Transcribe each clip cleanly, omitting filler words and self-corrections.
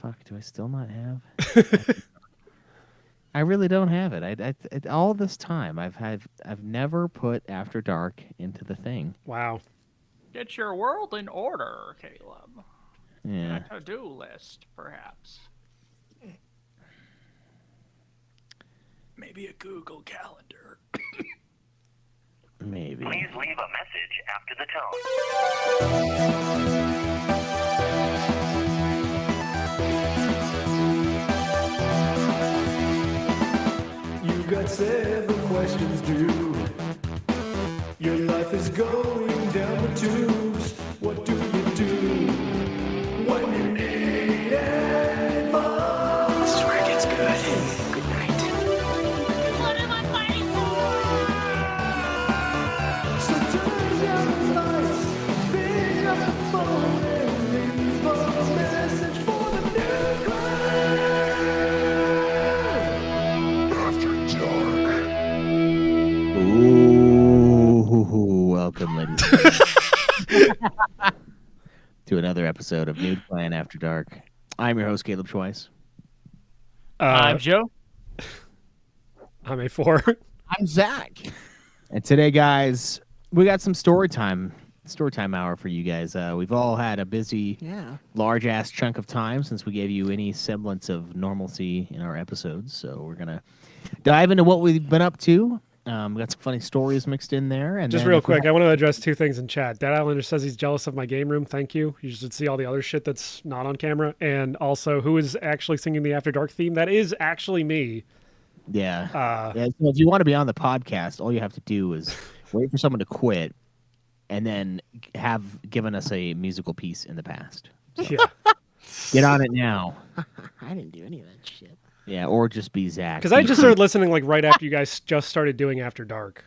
fuck do I still not have? I really don't have it. I all this time I've never put After Dark into the thing. Wow. Get your world in order, Caleb. Yeah. A to-do list, perhaps. Maybe a Google Calendar. Maybe. Please leave a message after the tone. You got 7 questions due. Your life is going down the tubes. What do you do when you need advice? This is where it gets good. Good night. What am I fighting for? So turn down the lights, pick up the phone, and leave a message for the new crowd. After dark. Ooh, welcome, ladies. To another episode of Nude Clan After Dark. I'm your host, Caleb Schweiss. I'm Joe. I'm A4. I'm Zach. And today, guys, we got some story time hour for you guys. We've all had a busy, large-ass chunk of time since we gave you any semblance of normalcy in our episodes. So we're going to dive into what we've been up to. We got some funny stories mixed in there. And Just real quick, I want to address 2 things in chat. Dead Islander says he's jealous of my game room. Thank you. You should see all the other shit that's not on camera. And also, who is actually singing the After Dark theme? That is actually me. Yeah. So if you want to be on the podcast, all you have to do is wait for someone to quit and then have given us a musical piece in the past. So Yeah. get on it now. I didn't do any of that shit. Yeah, or just be Zach. Because I just started listening like right after you guys just started doing After Dark.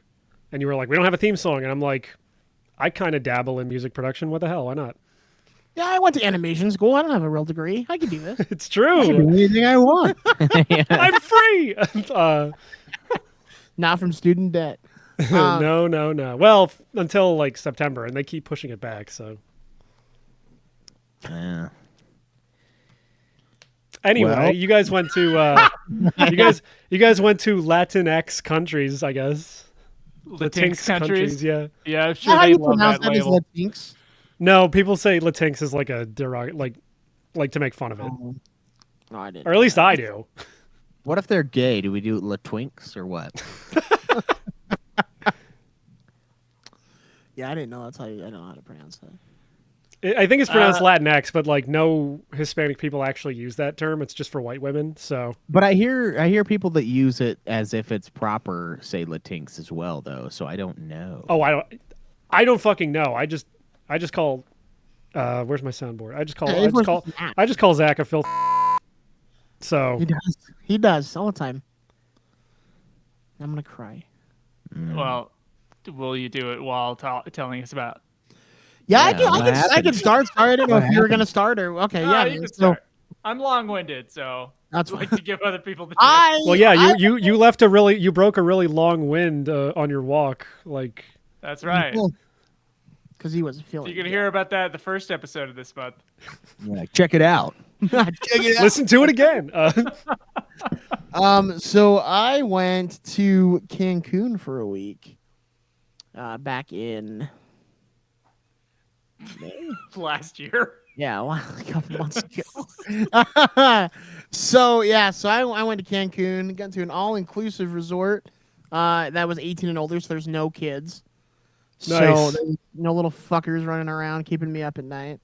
And you were like, we don't have a theme song. And I'm like, I kind of dabble in music production. What the hell? Why not? Yeah, I went to animation school. I don't have a real degree. I can do this. It's true. anything I want. Yeah. I'm free. Not from student debt. No. Well, until like September, and they keep pushing it back. So Yeah. anyway, Well. you guys went to you guys went to Latinx countries, I guess. Latinx countries? Yeah. Yeah, I'm Is sure that how they you love pronounce that that? Is label. Latinx? No, people say Latinx is like a like to make fun of it, Oh, I didn't. or at least I do. What if they're gay? Do we do La Twinks or what? Yeah, I didn't know. That's how I don't know how to pronounce that. I think it's pronounced Latinx, but like no Hispanic people actually use that term. It's just for white women. So, But I hear people that use it as if it's proper, say Latinx as well, though. So I don't know. oh, I don't fucking know. I just call. Where's my soundboard? I just call Zach a filth. So He does. He does all the time. I'm gonna cry. Well, will you do it while telling us about? Yeah, Yeah, what I happened? can start. Sorry, I didn't know What if you were gonna start or okay. No, Yeah, you man, can so start. I'm long-winded, so that's I like fine. to give other people the chance. well, yeah, you left you broke a really long wind on your walk. Like That's right. Because he wasn't feeling. You can hear about that the first episode of this month. Yeah, check it out. listen to it again. So I went to Cancun for a week. Back in May. Last year. Yeah, a couple months ago. So I went to Cancun, got to an all-inclusive resort that was 18 and older, so there's no kids. So Nice. there's no little fuckers running around keeping me up at night.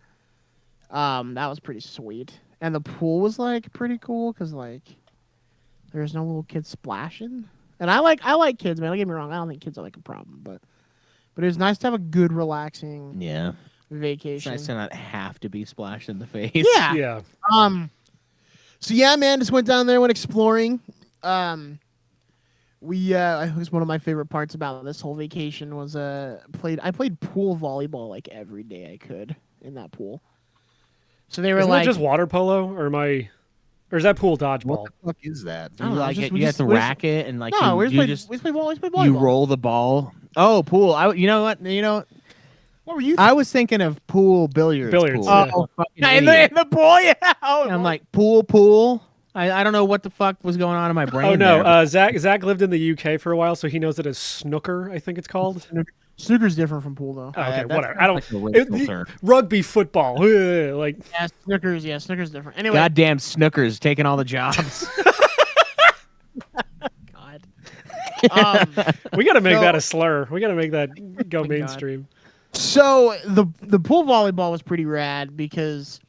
That was pretty sweet, and the pool was like pretty cool because like there's no little kids splashing, and I like kids, man. Don't get me wrong, I don't think kids are like a problem, but it was nice to have a good relaxing Yeah. It's vacation. nice to not have to be splashed in the face. Yeah. Yeah. So yeah, man, just went down there, went exploring. It was one of my favorite parts about this whole vacation was I played pool volleyball like every day I could in that pool. So they were Isn't like, that just water polo, or is that pool dodgeball? What the fuck is that? I don't You know, like just- it, we you just- have to we just- rack it and like no, you we just just play volleyball. you roll the ball. Oh, pool. You know what? What were you? I was thinking of pool billiards. Billiards, Pool. yeah. Oh, Fucking in idiot. the pool, yeah. Oh, And I'm like pool. I don't know what the fuck was going on in my brain. Oh no, there. Zach lived in the UK for a while, so he knows it as snooker. I think it's called. snooker's different from pool though. Oh, okay, that whatever. sounds I don't. like a racial term. Rugby, football, like Yeah, snooker's different. Anyway, Goddamn snookers taking all the jobs. God. we got to make So- that a slur. We got to make that go God. mainstream. So the pool volleyball was pretty rad because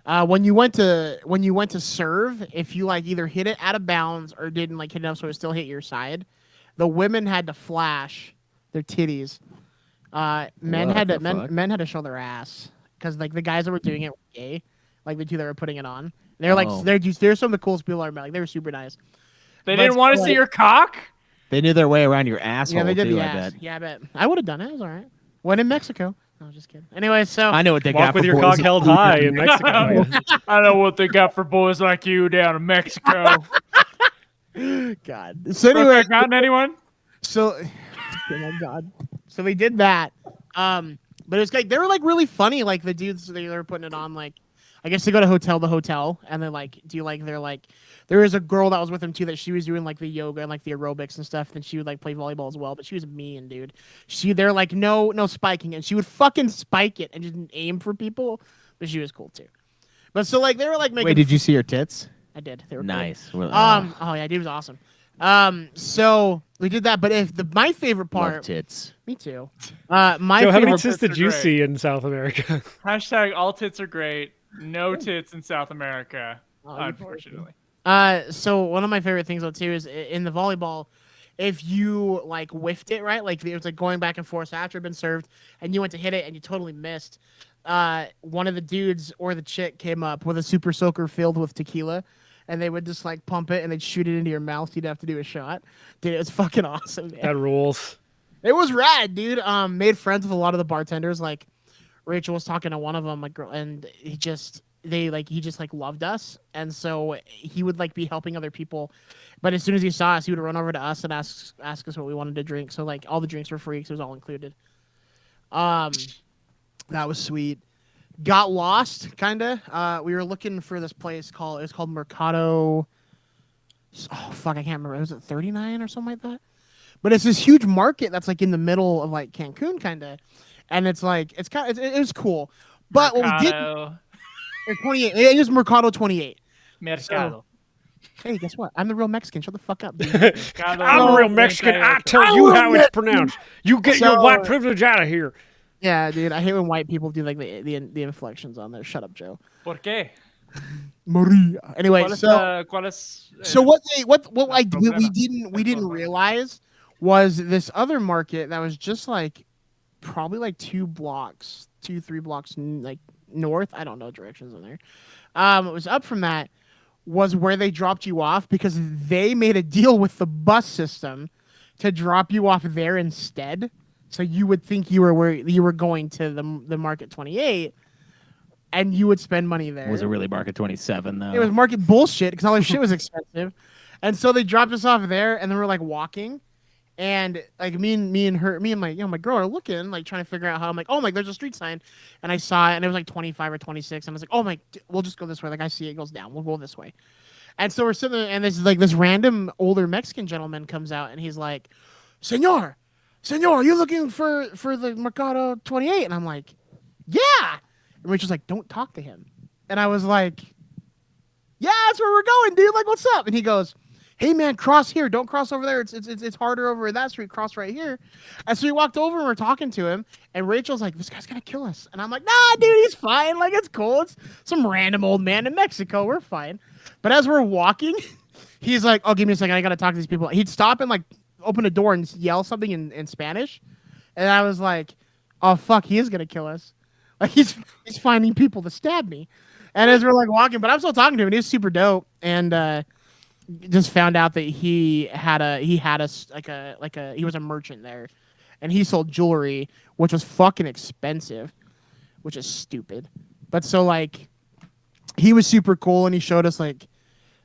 when you went to serve, if you like either hit it out of bounds or didn't like hit enough so it still hit your side, the women had to flash their titties. Men What had the to fuck? men had to show their ass because like the guys that were doing it were gay, like the two that were putting it on. They're like Oh. they're some of the coolest people I met. Like they were super nice. They But didn't want to like- see your cock. They knew their way around your asshole Yeah, they did too. the I ass. bet. Yeah, I bet. I would have done it. It was all right. When in Mexico. No, just kidding. Anyway, so I know what they Walk got with for your boys cock in held pool. high in Mexico. I know what they got for boys like you down in Mexico. God. So anyway, Gotten anyone? so oh my God. So they did that. But it's like they were like really funny. Like the dudes they were putting it on. Like I guess they go to hotel to hotel, and then like do like they're like there was a girl that was with them too that she was doing like the yoga and like the aerobics and stuff. And she would like play volleyball as well, but she was mean, dude. They're like no spiking, and she would fucking spike it and just aim for people. But she was cool too. But so like they were like making. Wait, did you see her tits? I did. They were cool. Nice. Well, Oh yeah, dude was awesome. So we did that, but if my favorite love part, tits. me too. My Joe, how many favorite. tits did are you great. see in South America? Hashtag all tits are great. No tits in South America, Oh, you unfortunately. So one of my favorite things though too is in the volleyball, if you like whiffed it right, like it was like going back and forth after it had been served, and you went to hit it and you totally missed. One of the dudes or the chick came up with a super soaker filled with tequila, and they would just like pump it and they'd shoot it into your mouth. You'd have to do a shot. Dude, it was fucking awesome. Man. That rules. It was rad, dude. Made friends with a lot of the bartenders. Like Rachel was talking to one of them, like girl, and he just loved us, and so he would like be helping other people. But as soon as he saw us, he would run over to us and ask us what we wanted to drink. So like all the drinks were free, 'cause it was all included. That was sweet. Got lost, kinda. We were looking for this place it's called Mercado. Oh fuck, I can't remember. Was it 39 or something like that? But it's this huge market that's like in the middle of like Cancun, kinda, and it's like it was cool. But what we did, Mercado. 28. It is Mercado 28. Mercado. Hey, guess what? I'm the real Mexican. Shut the fuck up, dude. Mercado. I'm a real Mexican. I tell you how it's pronounced. You get your So- white privilege out of here. Yeah, dude. I hate when white people do like the inflections on there. Shut up, Joe. ¿Por qué? Maria. Anyway, ¿Cuál es, so cuál es, so what we problema. didn't realize was this other market that was just like probably like 3 blocks like north. I don't know directions in there. It was up from that was where they dropped you off because they made a deal with the bus system to drop you off there instead. So you would think you were where you were going to the Market 28, and you would spend money there. Was it really Market 27 though? It was market bullshit because all their shit was expensive, and so they dropped us off there, and then we're like walking, and like me and my girl are looking like trying to figure out how I'm like, oh my, there's a street sign, and I saw it, and it was like 25 or 26, and I was like, oh my, we'll just go this way. Like I see it goes down, we'll go this way, and so we're sitting there, and this random older Mexican gentleman comes out, and he's like, Senor, are you looking for the Mercado 28? And I'm like, yeah. And Rachel's like, don't talk to him. And I was like, yeah, that's where we're going, dude. Like, what's up? And he goes, hey, man, cross here. Don't cross over there. It's harder over that street. Cross right here. And so we walked over and we're talking to him. And Rachel's like, this guy's going to kill us. And I'm like, nah, dude, he's fine. Like, it's cool. It's some random old man in Mexico. We're fine. But as we're walking, he's like, oh, give me a second. I got to talk to these people. He'd stop and like open a door and yell something in Spanish. And I was like, oh, fuck, he is going to kill us. Like, he's finding people to stab me. And as we're like walking, but I'm still talking to him, and he's super dope. And just found out that he was a merchant there, and he sold jewelry, which was fucking expensive, which is stupid. But so like, he was super cool, and he showed us like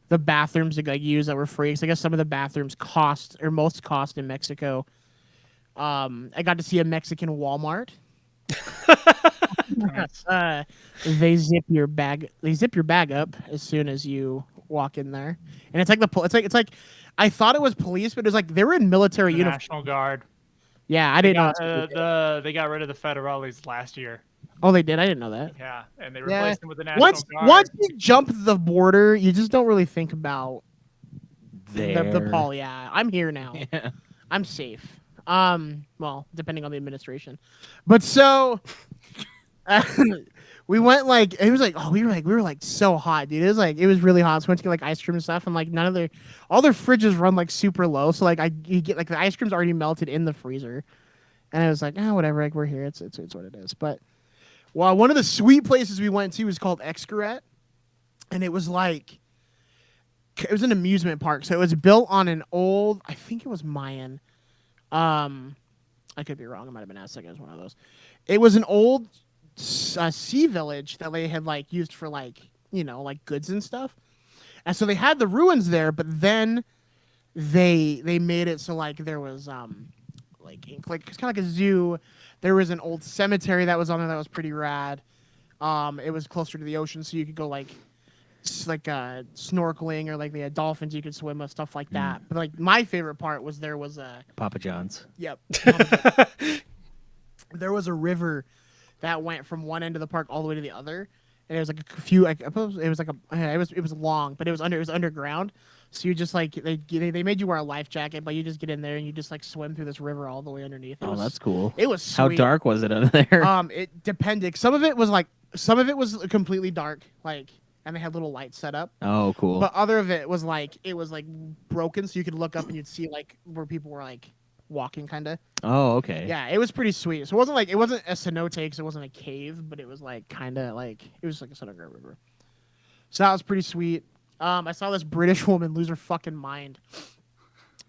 the bathrooms to like use that were free. So I guess some of the bathrooms most cost in Mexico. I got to see a Mexican Walmart. They zip your bag. They zip your bag up as soon as you walk in there, and it's like it's like I thought it was police, but it was like they were in military The uniform. National Guard. Yeah, I didn't know. They got rid of the federales last year. Oh, they did. I didn't know that. Yeah, and they Yeah. replaced them with the National Guard. Once you jump the border, you just don't really think about the Paul. Yeah, I'm here now. Yeah. I'm safe. Well, depending on the administration, but so we went like it was like we were like so hot, dude. It was really hot. So we went to get like ice cream and stuff, and like all their fridges run like super low. So like you get like the ice cream's already melted in the freezer, and I was like, whatever, like we're here. It's what it is. But well, one of the sweet places we went to was called Xcaret, and it was like it was an amusement park. So it was built on an old, I think it was Mayan. I could be wrong. I might have been Aztec. It was one of those. It was an old sea village that they had like used for like like goods and stuff, and so they had the ruins there. But then they made it so like there was like it's kind of like a zoo. There was an old cemetery that was on there that was pretty rad. It was closer to the ocean, so you could go like snorkeling, or like they had dolphins you could swim with, stuff like that. But like my favorite part was there was a Papa John's. Yep. There was a river that went from one end of the park all the way to the other, and it was like a few. It was like it was long, but it was underground. So you just like they made you wear a life jacket, but you just get in there and you just like swim through this river all the way underneath. That's cool. It was sweet. How dark was it under there? It depended. Some of it was completely dark, like. And they had little lights set up. Oh, cool. But other of it was like broken, so you could look up and you'd see like where people were like walking, kind of. Oh, okay. Yeah, it was pretty sweet. So it wasn't a cenote, because it wasn't a cave, but it was like kind of like it was like a underground river. So that was pretty sweet. I saw this British woman lose her fucking mind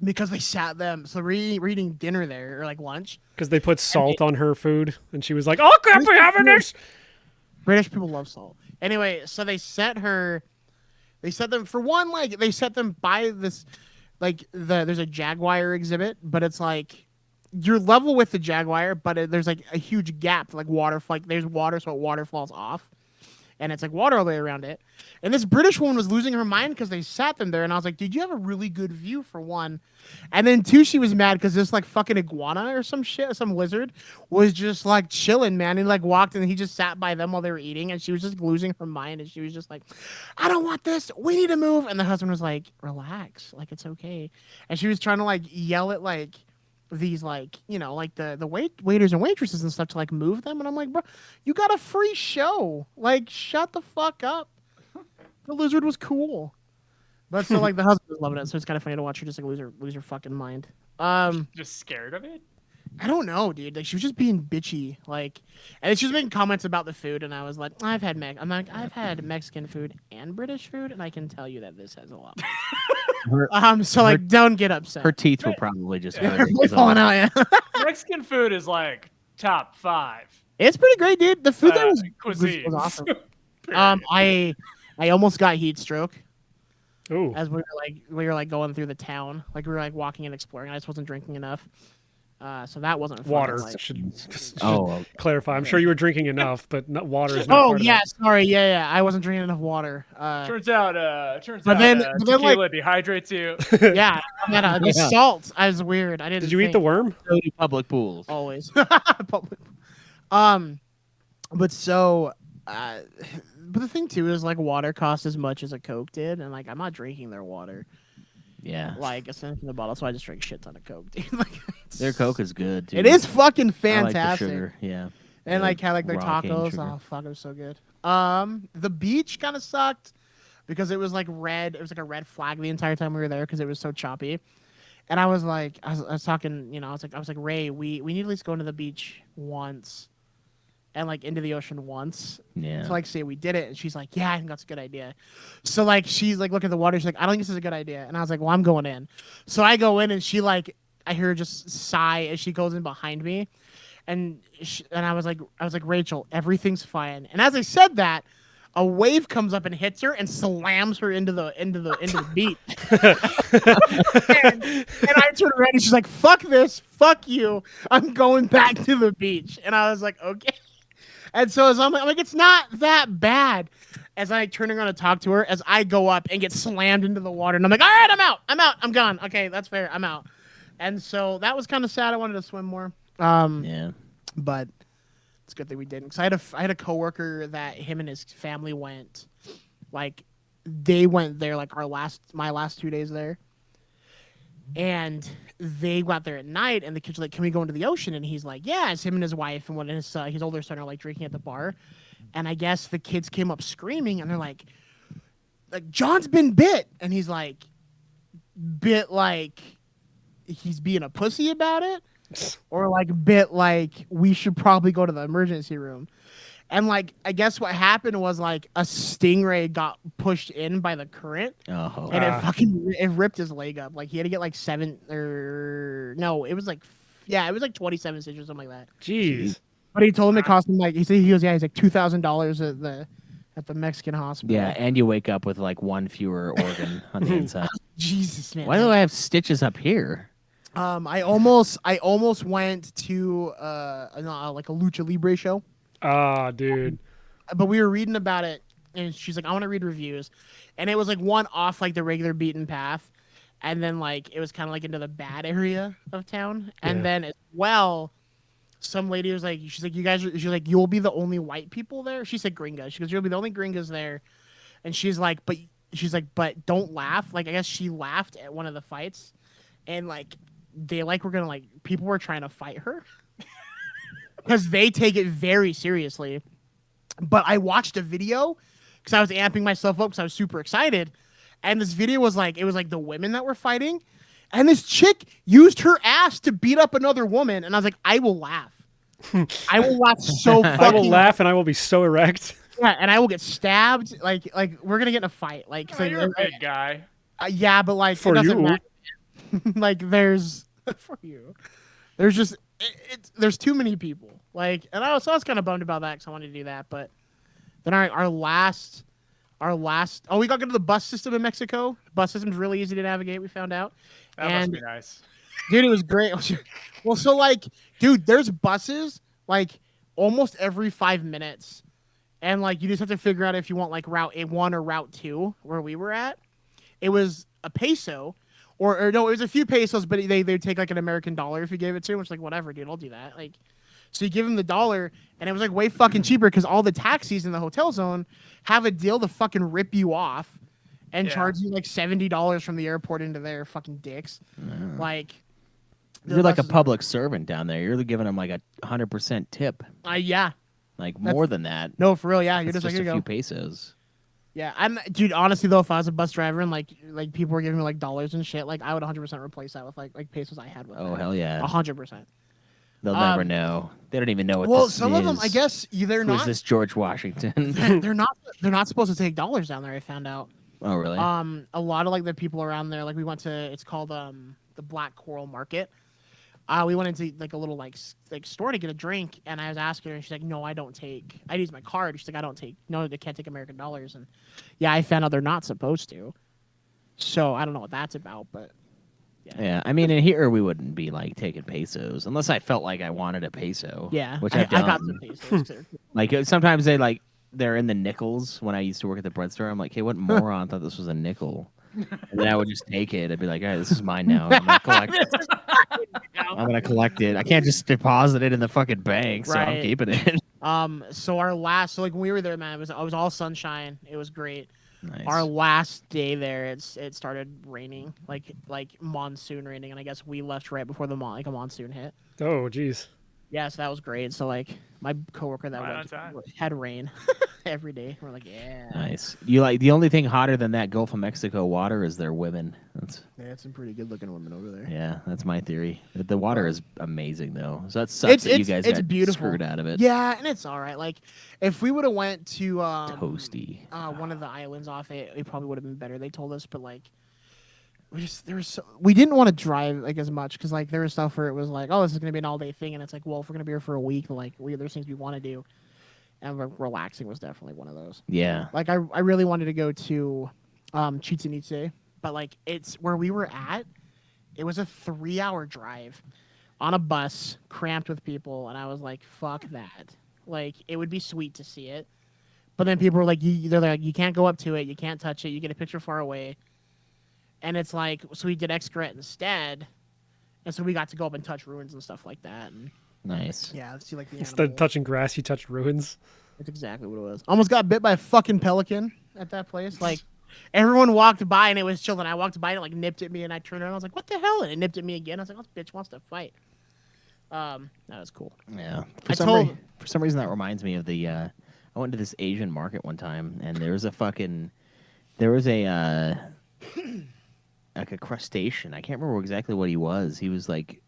because they sat them. So we're eating dinner there, or like lunch. Because they put salt on her food, and she was like, "Oh, can't be having this." British people love salt. Anyway, so they set them for one, like they set them by this, like there's a jaguar exhibit, but it's like you're level with the jaguar, but there's like a huge gap, like there's water, so water falls off, and it's like water all the way around it. And this British woman was losing her mind because they sat them there, and I was like, dude, you have a really good view, for one. And then two, she was mad because this like fucking iguana or some shit, some lizard, was just like chilling, man. He like walked and he just sat by them while they were eating, and she was just losing her mind, and she was just like, I don't want this. We need to move. And the husband was like, relax, like it's okay. And she was trying to like yell at like these like like the waiters and waitresses and stuff to like move them, and I'm like, bro, you got a free show, like shut the fuck up. The lizard was cool. But so like the husband was loving it, so it's kind of funny to watch her just like lose her fucking mind. Just scared of it? I don't know, dude. Like she was just being bitchy, like, and she was making comments about the food, and I was like, I've had Mexican food and British food, and I can tell you that this has a lot more. Like don't get upset. Her teeth were probably just They're falling out, yeah. Mexican food is like top 5. It's pretty great, dude. The food there was cuisines. awesome. I almost got heat stroke. Ooh. As we were like going through the town, like we were like walking and exploring. I just wasn't drinking enough, so that wasn't fun. Water. Like, Should clarify. I'm sure you were drinking enough, but water is not part of it. Sorry, yeah, I wasn't drinking enough water. Turns out, but then tequila like, dehydrates you. Yeah, the salt. I was weird. I didn't. Did you eat the worm? Go to public pools. Always. But so. But the thing too is like water costs as much as a Coke did, and like I'm not drinking their water. Yeah. Like a cent in the bottle, so I just drink shit ton of Coke, dude. Like, their Coke is good, dude. It is fucking I like fantastic. the sugar, yeah. And like how like their raw cane tacos, sugar. oh fuck, it was so good. The beach kind of sucked because it was like red. It was like a red flag the entire time we were there because it was so choppy. And I was like, I was talking, I was like, Ray, we need to at least go into the beach once. And like into the ocean once. Yeah. To like say we did it. And she's like, yeah, I think that's a good idea. So like she's like looking at the water, she's like, I don't think this is a good idea. And I was like, well, I'm going in. So I go in and she like I hear her just sigh as she goes in behind me. And I was like, Rachel, everything's fine. And as I said that, a wave comes up and hits her and slams her into the beach. and I turned around and she's like, fuck this, fuck you. I'm going back to the beach. And I was like, okay. And so as I'm like, it's not that bad. As I turn around to talk to her, as I go up and get slammed into the water, and I'm like, all right, I'm out, I'm gone. Okay, that's fair, I'm out. And so that was kind of sad. I wanted to swim more. Yeah. But it's a good thing we didn't. Cause I had a coworker that him and his family went, like, they went there like my last 2 days there, and they got there at night, and the kids were like, "Can we go into the ocean?" And he's like, "Yeah." It's him and his wife and his older son are like drinking at the bar, and I guess the kids came up screaming, and they're like John's been bit, and he's like, bit like he's being a pussy about it, or like bit like we should probably go to the emergency room. And like, I guess what happened was like a stingray got pushed in by the current, Oh. and it ripped his leg up. Like he had to get like it was like 27 stitches or something like that. Jeez. But he told him it cost him like he's like $2,000 at the Mexican hospital. Yeah, and you wake up with like one fewer organ on the inside. Jesus, man. Why do I have stitches up here? I almost went to like a lucha libre show. Ah, dude. But we were reading about it, and she's like, I want to read reviews. And it was like one off like the regular beaten path. And then like it was kind of like into the bad area of town. And then as well, some lady was like, she's like, you'll be the only white people there. She said gringas. She goes, you'll be the only gringas there. And she's like, but don't laugh. Like I guess she laughed at one of the fights, and like they like were gonna like people were trying to fight her. Because they take it very seriously. But I watched a video because I was amping myself up because I was super excited. And this video was like, it was like the women that were fighting. And this chick used her ass to beat up another woman. And I was like, I will laugh. I will laugh so fucking I will laugh and I will be so erect. Yeah, and I will get stabbed. Like we're going to get in a fight. Like, so, You're a big guy. Yeah, but like, For it doesn't you. matter. Like, there's, for you. There's just, there's too many people. Like, and I was kind of bummed about that because I wanted to do that. But then our last, we got to go to the bus system in Mexico. The bus system's really easy to navigate. We found out. That must be nice. Dude, it was great. Well, so like, dude, there's buses like almost every 5 minutes, and like you just have to figure out if you want like route 1 or route 2 where we were at. It was a peso. Or no, it was a few pesos, but they'd take like an American dollar if you gave it to them. It's like, whatever, dude, I'll do that. Like, so you give them the dollar, and it was like way fucking cheaper because all the taxis in the hotel zone have a deal to fucking rip you off and charge you like $70 from the airport into their fucking dicks. Like, you're like a public servant down there. You're giving them like 100% tip. Yeah. Like more than that. No, for real, yeah. You're It's just like, a here you few go. pesos. Yeah, dude, honestly though, if I was a bus driver and like people were giving me like dollars and shit, like I would 100% replace that with like pesos I had with. Oh hell yeah. 100%. They'll never know. They don't even know what Well, this some is. of them, I guess, they're Who's not. this George Washington? They're not supposed to take dollars down there. I found out. Oh really? A lot of like the people around there, like we went to, it's called the Black Coral Market. We went into like a little like store to get a drink, and I was asking her, and she's like, "No, I don't take. I use my card." She's like, they can't take American dollars." And yeah, I found out they're not supposed to. So I don't know what that's about, but yeah. I mean, in here we wouldn't be like taking pesos unless I felt like I wanted a peso. Yeah, which I I've done. got some pesos. Like sometimes they're in the nickels. When I used to work at the bread store, I'm like, hey, what moron thought this was a nickel? And then I would just take it. I'd be like, all right, this is mine now. I'm gonna collect it. I'm gonna collect it. I can't just deposit it in the fucking bank, so I'm Right. keeping it. So like when we were there, man, it was all sunshine. It was great. Nice. Our last day there, it started raining, like monsoon raining, and I guess we left right before a monsoon hit. Oh, jeez. Yeah, so that was great. So like my coworker that Right on went time. had rain every day. We're like, yeah, Nice. You like the only thing hotter than that Gulf of Mexico water is their women. they had some pretty good looking women over there. Yeah, that's my theory. The water is amazing though. So that sucks that you guys it's got beautiful. screwed out of it. Yeah, and it's all right. Like if we would have went to Toasty. one of the islands off it probably would have been better. They told us, but like we didn't want to drive like as much because like there was stuff where it was like, oh, this is gonna be an all day thing, and it's like, well, if we're gonna be here for a week, like there's things we want to do, and relaxing was definitely one of those. Yeah. Like I really wanted to go to Chichen Itza, but like it's where we were at. It was a 3-hour drive on a bus, cramped with people, and I was like, fuck that. Like it would be sweet to see it, but then people were like, they're like, you can't go up to it, you can't touch it, you get a picture far away, and it's like, so we did Excret instead, and so we got to go up and touch ruins and stuff like that, and Nice. yeah, see like the Instead animal. of touching grass, you touched ruins. That's exactly what it was. Almost got bit by a fucking pelican at that place. Like everyone walked by and it was chill, and I walked by and it like nipped at me, and I turned around, I was like, what the hell? And it nipped at me again. I was like, oh, this bitch wants to fight. That was cool. Yeah. I told- For some reason, that reminds me of the. I went to this Asian market one time, and there was a like a crustacean. I can't remember exactly what he was. He was like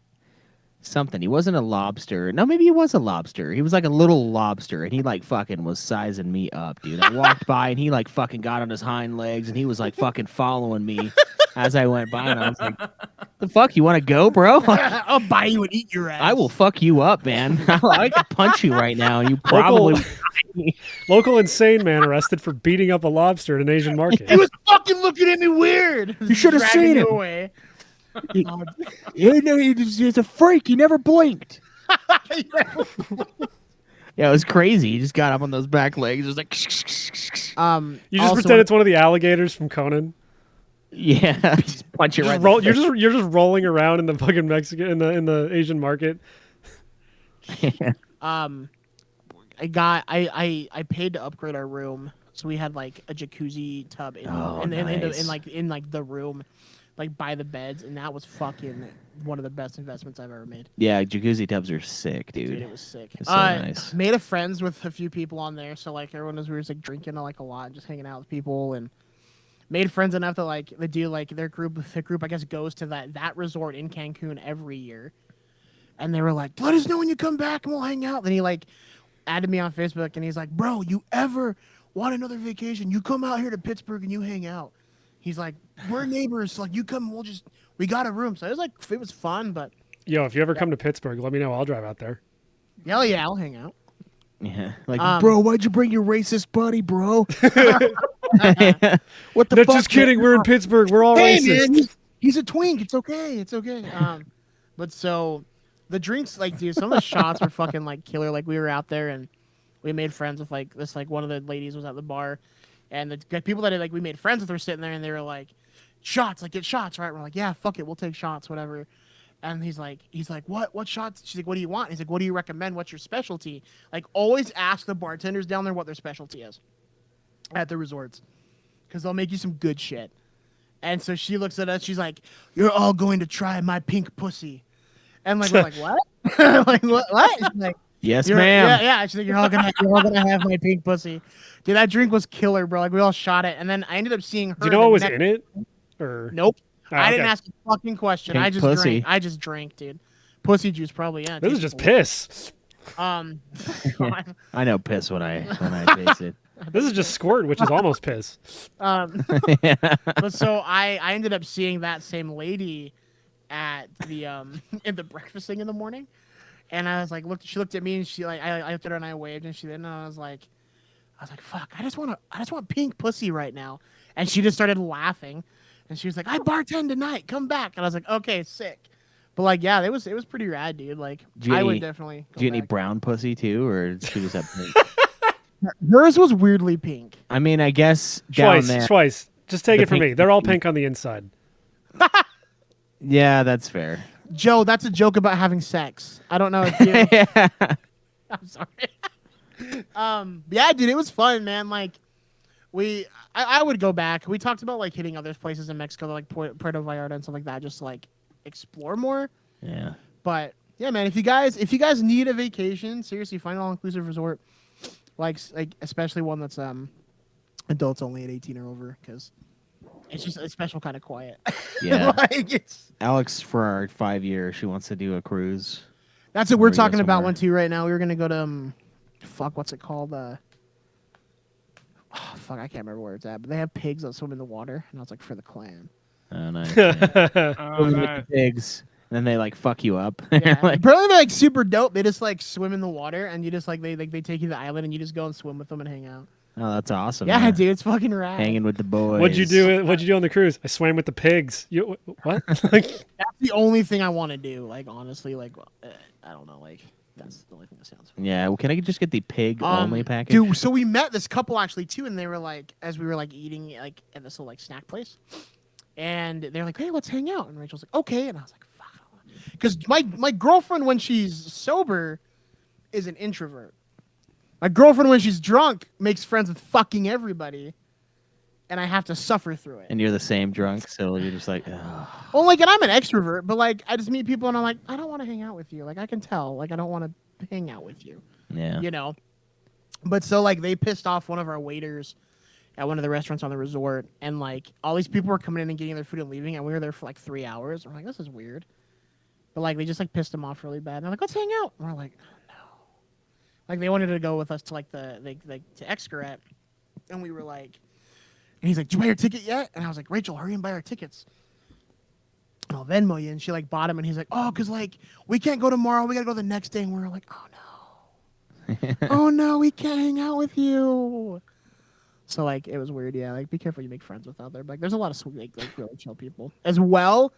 something. He wasn't a lobster. No, maybe he was a lobster. He was like a little lobster, and he like fucking was sizing me up, dude. I walked by, and he like fucking got on his hind legs, and he was like fucking following me as I went by, and I was like, "The fuck, you want to go, bro? I'll buy you and eat your ass. I will fuck you up, man. I could punch you right now, and you probably." Local insane man arrested for beating up a lobster at an Asian market. He was fucking looking at me weird. You should have Dragging seen me him. away. He's a freak. He never blinked. Yeah, it was crazy. He just got up on those back legs. It was like, You just pretend it's one of the alligators from Conan. yeah, just punch it right. Just roll, you're just rolling around in the fucking Mexican in the Asian market. I paid to upgrade our room, so we had like a jacuzzi tub in the room, like by the beds, and that was fucking one of the best investments I've ever made. Yeah, jacuzzi tubs are sick, dude. Dude, it was sick. It's so nice. Made a friends with a few people on there, so like everyone was, we were just like drinking like a lot, just hanging out with people, and made friends enough that like they do like their group I guess goes to that resort in Cancun every year, and they were like, let us know when you come back and we'll hang out. Then he like added me on Facebook, and he's like, bro, you ever want another vacation, you come out here to Pittsburgh and you hang out. He's like, we're neighbors, so like you come, we got a room. So it was like, it was fun, but Yo, if you ever come to Pittsburgh, let me know. I'll drive out there. hell yeah, I'll hang out. Yeah, like, bro, why'd you bring your racist buddy, bro? What the No, fuck? just kidding. We're in Pittsburgh. We're all Hey racist. man, he's a twink. It's okay. It's okay. But so the drinks, like, dude, some of the shots were fucking like killer. Like we were out there and we made friends with like this, like one of the ladies was at the bar, and the people that like we made friends with were sitting there, and they were like, shots, like get shots, right? We're like, yeah, fuck it, we'll take shots, whatever. And he's like, what shots? She's like, what do you want? He's like, what do you recommend? What's your specialty? Like, always ask the bartenders down there what their specialty is at the resorts, because they'll make you some good shit. And so she looks at us. She's like, you're all going to try my pink pussy. And like, we're like, what? Like, what? She's like, Yes, ma'am. yeah. She's like, you're all gonna have my pink pussy. Dude, that drink was killer, bro. Like, we all shot it, and then I ended up seeing her. Do you know what was in it? Or Nope. Oh, I okay. didn't ask a fucking question. Pink I just pussy. drank. I just drank, dude. Pussy juice, probably. Yeah. This is tastes just cool. piss. I know piss when I taste it. This is just squirt, which is almost piss. But so I ended up seeing that same lady at the in the breakfast thing in the morning, and I was like, she looked at me, and she like, I looked at her and I waved, and I was like, fuck, I just want pink pussy right now, and she just started laughing, and she was like, I bartend tonight, come back, and I was like, okay, sick. But like, yeah, it was pretty rad, dude. Like, I would definitely. Do you need brown pussy too, or did she just have pink? Hers was weirdly pink. I mean, I guess down there. Schweiss. Just take The it from pink- me. They're all pink on the inside. Yeah, that's fair. Joe, that's a joke about having sex. I don't know if you. Yeah. I'm sorry. Yeah, dude, it was fun, man. Like, I would go back. We talked about like hitting other places in Mexico, like Puerto Vallarta and stuff like that, just to, like, explore more. Yeah. But yeah, man, if you guys need a vacation, seriously, find an all-inclusive resort, like especially one that's adults only at 18 or over, because it's just a special kind of quiet. Yeah. Like, it's. Alex, for our 5 years, she wants to do a cruise. That's what we're Where you go talking about somewhere. one too right now. We were gonna go to what's it called? I can't remember where it's at, but they have pigs that swim in the water, and I was like, for the clan. Oh, nice. Yeah. Oh, Those are nice. the pigs, and then they like fuck you up. Yeah, Like, apparently they're like super dope. They just like swim in the water, and you just like they take you to the island, and you just go and swim with them and hang out. oh, that's awesome. Yeah, man. dude, it's fucking rad. Hanging with the boys. What'd you do on the cruise? I swam with the pigs. What? Like, That's the only thing I want to do. Like, honestly, like I don't know, like That's the only thing that sounds fun. Yeah, well, can I just get the pig only package? Dude, so we met this couple actually too, and they were like, as we were like eating like at this little like snack place, and they're like, "Hey, let's hang out." And Rachel's like, "Okay," and I was like, "Fuck," because my girlfriend when she's sober is an introvert. My girlfriend when she's drunk makes friends with fucking everybody, and I have to suffer through it. And you're the same drunk, so you're just like, oh. Well, like, and I'm an extrovert, but like, I just meet people and I'm like, I don't want to hang out with you. Like, I can tell. Like, I don't want to hang out with you. Yeah. You know. But so like, they pissed off one of our waiters at one of the restaurants on the resort, and like, all these people were coming in and getting their food and leaving, and we were there for like 3 hours. We're like, this is weird. But like, they just like pissed them off really bad. And they're like, let's hang out. And we're like, oh, no. Like, they wanted to go with us to like to Xcaret, and we were like. And he's like, "Did you buy your ticket yet?" And I was like, "Rachel, hurry and buy our tickets. And I'll Venmo you." And she like bought him, and he's like, "Oh, because like we can't go tomorrow. We gotta go the next day." And we were like, "Oh no, oh no, we can't hang out with you." So like it was weird. Yeah, like be careful you make friends with out there. But, like there's a lot of sweet, like really chill people as well.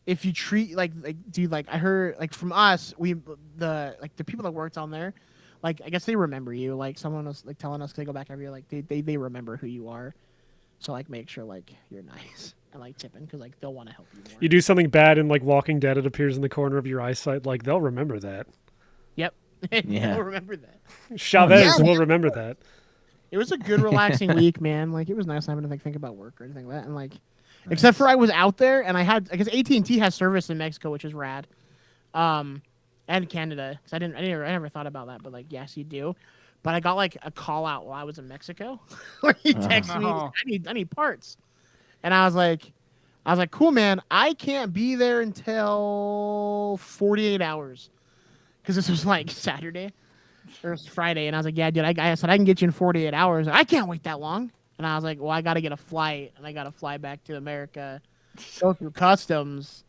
If you treat like dude, like I heard like from us, the people that worked on there, like I guess they remember you. Like someone was like telling us they go back every year. Like they remember who you are. So like make sure like you're nice and like tipping because like they'll want to help you more. You do something bad in like Walking Dead, it appears in the corner of your eyesight. Like they'll remember that. Yep. Yeah. They'll remember that. Chavez will remember that. It was a good relaxing week, man. Like it was nice not having to like, think about work or anything like that. And like, except for I was out there and I had because AT&T has service in Mexico, which is rad, and Canada. Because I never thought about that, but like yes, you do. But I got like a call out while I was in Mexico where he texted me, I need parts. And I was like, cool, man. I can't be there until 48 hours. Because this was like Saturday or it was Friday. And I was like, yeah, dude, I said, I can get you in 48 hours. I can't wait that long. And I was like, well, I got to get a flight. And I got to fly back to America, go through customs.